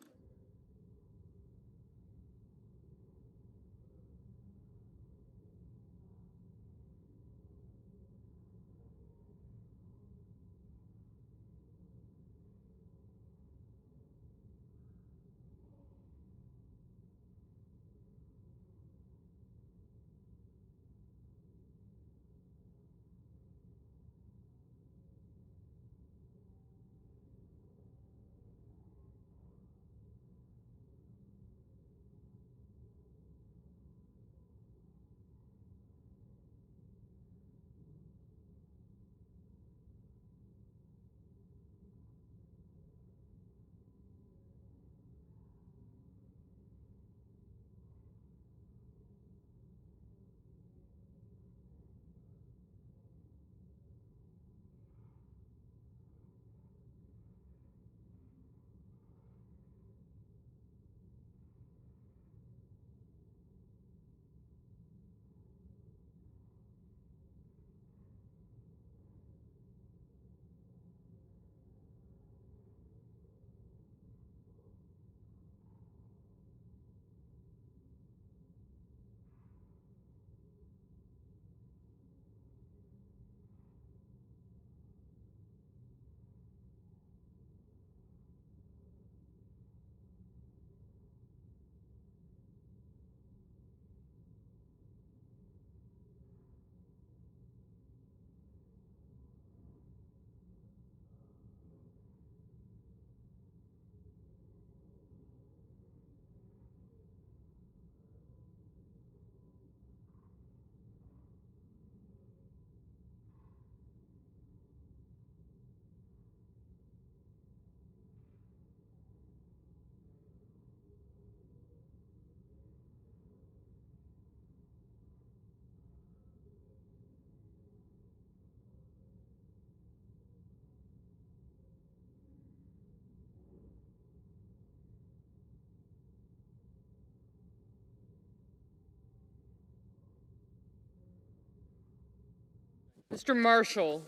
Mr. Marshall,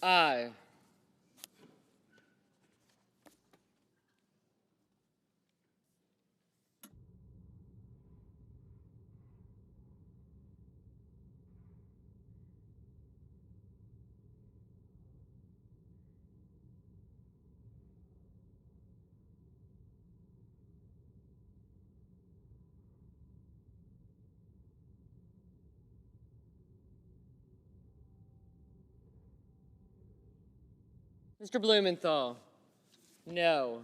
aye. Mr. Blumenthal, no.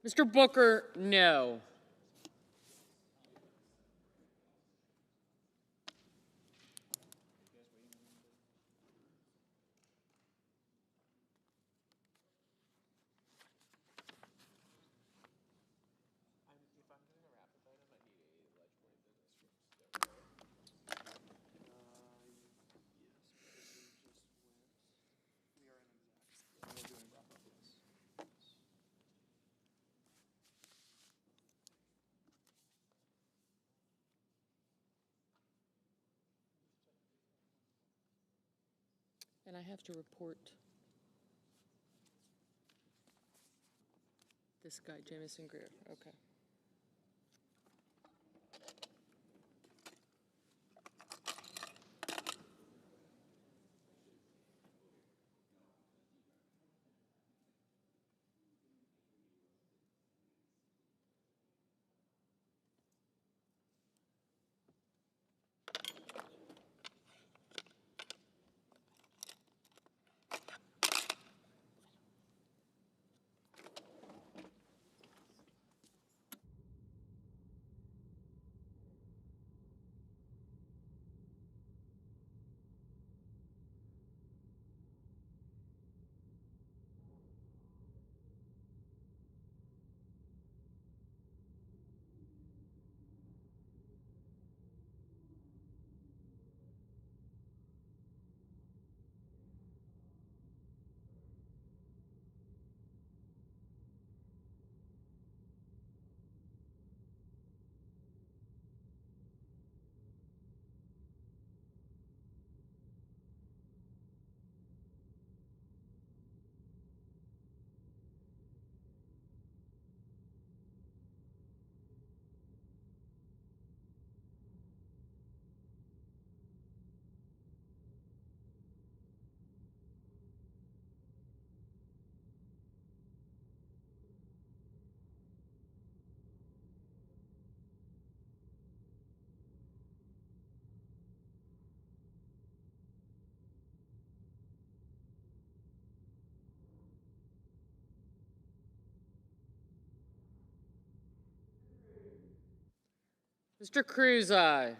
Mr. Booker, no. And I have to report this guy, Jamison Greer. Okay. Mr. Cruz, aye.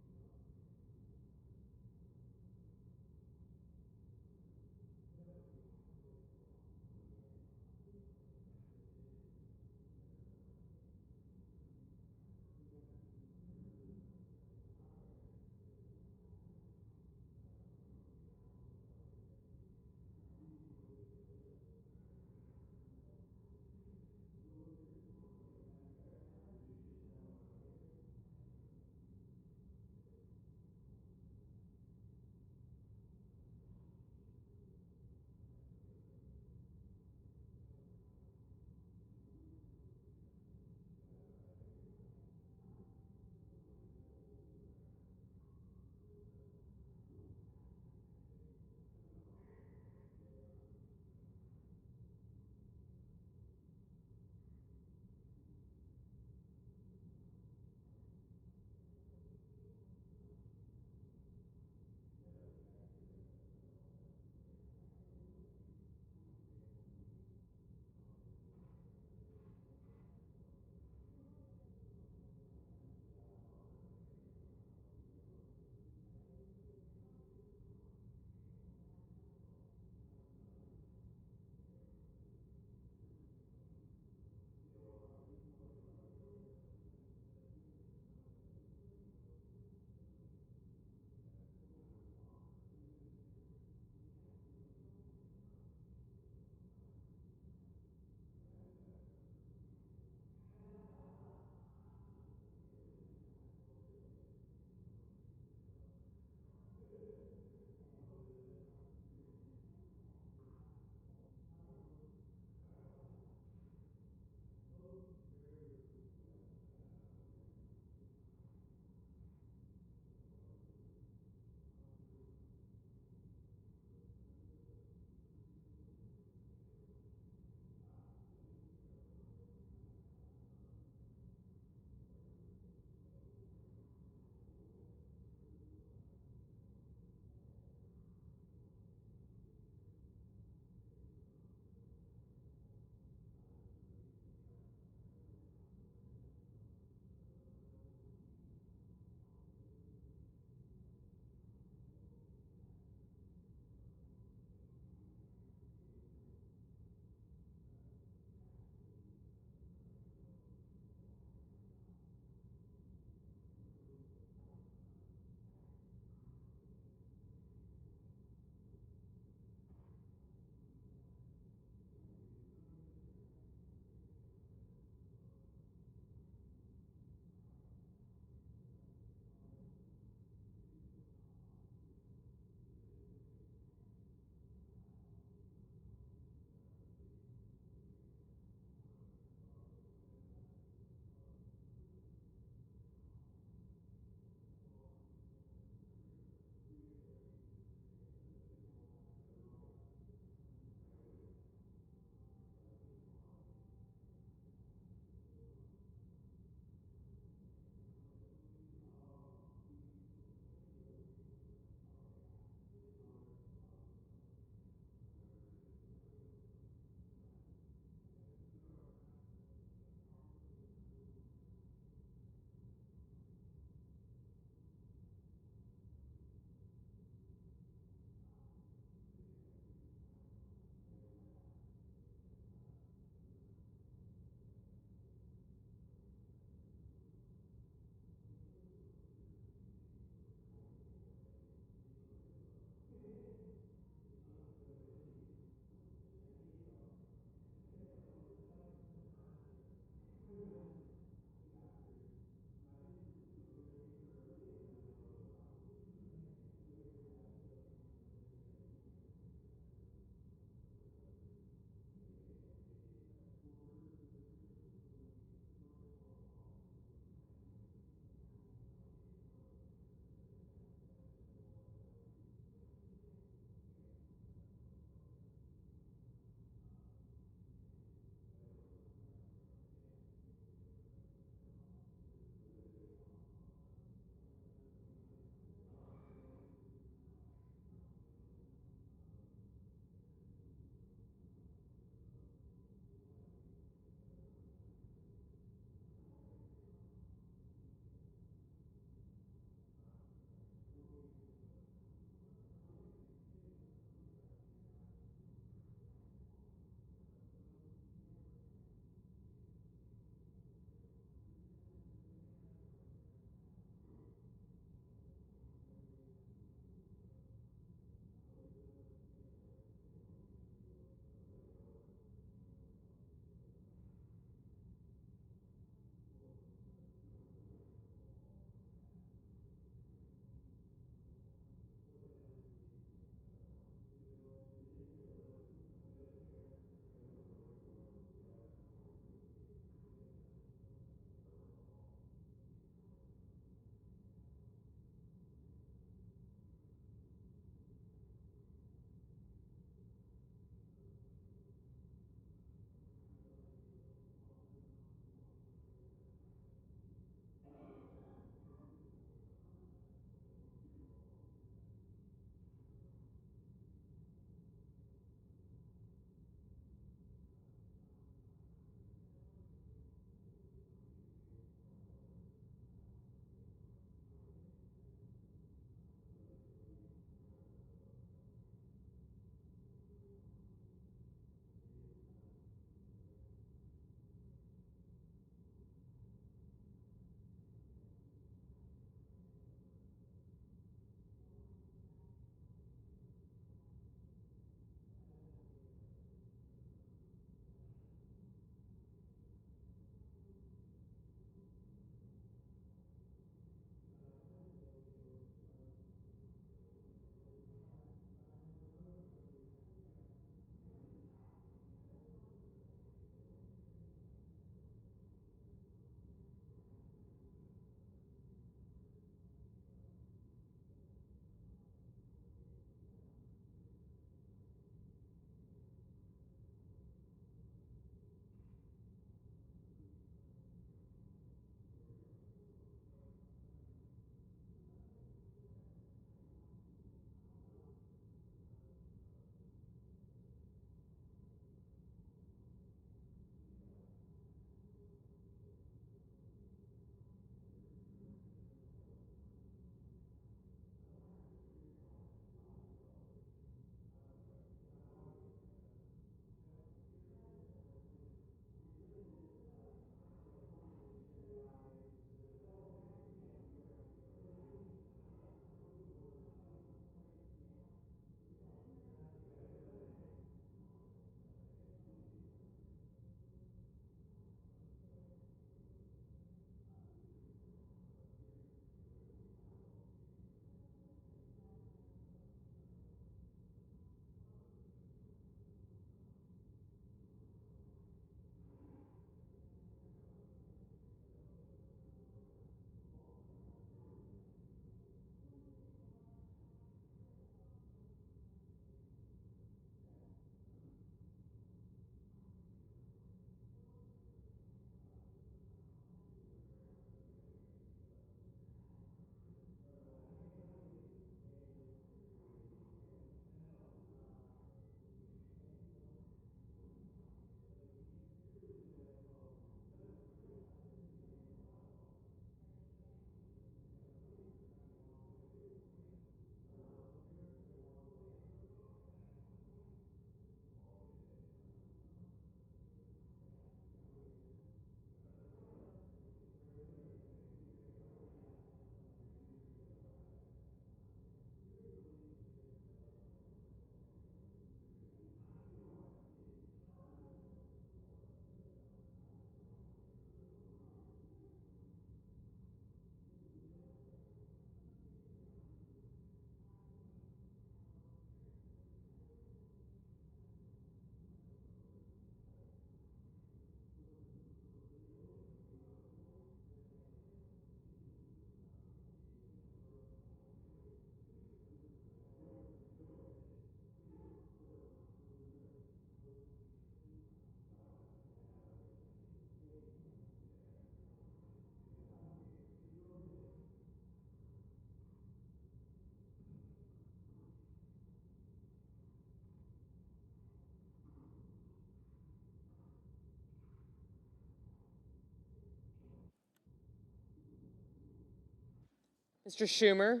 Mr. Schumer?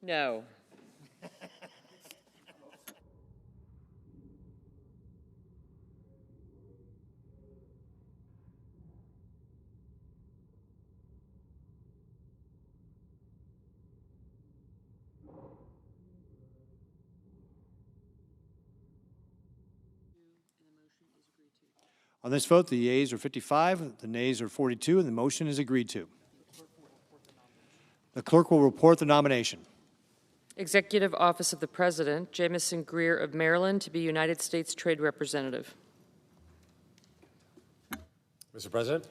No. On this vote, the yeas are 55, the nays are 42, and the motion is agreed to. The clerk will report the nomination. Executive Office of the President, Jamison Greer of Maryland to be United States Trade Representative. Mr. President,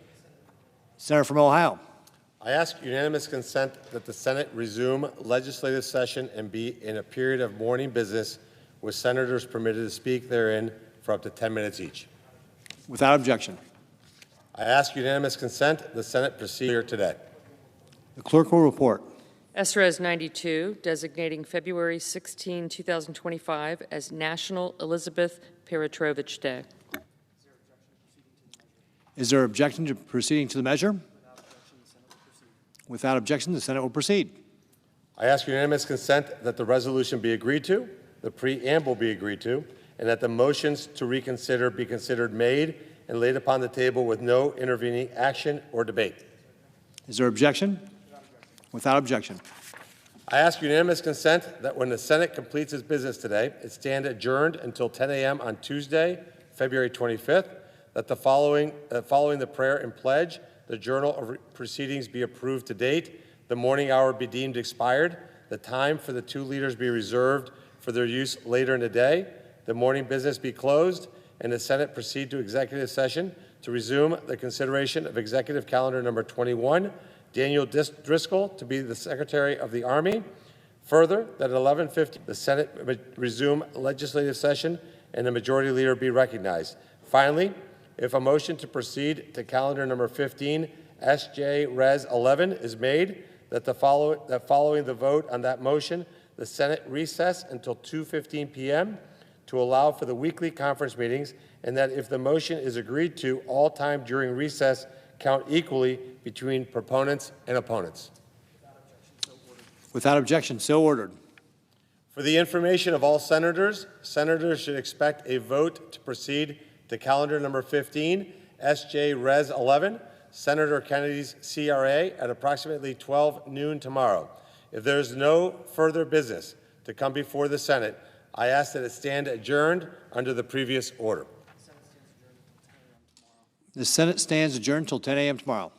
Senator from Ohio. I ask unanimous consent that the Senate resume legislative session and be in a period of morning business with senators permitted to speak therein for up to 10 minutes each. Without objection. I ask unanimous consent the Senate proceed here today. The clerk will report. SRES 92, designating February 16, 2025 as National Elizabeth Peratrovich Day. Is there objection to proceeding to the measure? Without objection, the Senate will proceed. I ask unanimous consent that the resolution be agreed to, the preamble be agreed to, and that the motions to reconsider be considered made and laid upon the table with no intervening action or debate. Is there objection? Without objection. I ask unanimous consent that when the Senate completes its business today, it stand adjourned until 10 a.m. on Tuesday, February 25th, that following the prayer and pledge, the journal of proceedings be approved to date, the morning hour be deemed expired, the time for the two leaders be reserved for their use later in the day, the morning business be closed, and the Senate proceed to executive session to resume the consideration of executive calendar number 21, Daniel Driscoll to be the Secretary of the Army. Further, that at 11:50 the Senate resume legislative session and the majority leader be recognized. Finally, if a motion to proceed to calendar number 15, SJ Res 11 is made, that following the vote on that motion, the Senate recess until 2:15 p.m. to allow for the weekly conference meetings, and that if the motion is agreed to, all time during recess count equally between proponents and opponents. Without objection, so ordered. For the information of all senators, senators should expect a vote to proceed to calendar number 15, SJ Res 11, Senator Kennedy's CRA, at approximately 12 noon tomorrow. If there is no further business to come before the Senate, I ask that it stand adjourned under the previous order. The Senate stands adjourned until 10 a.m. tomorrow.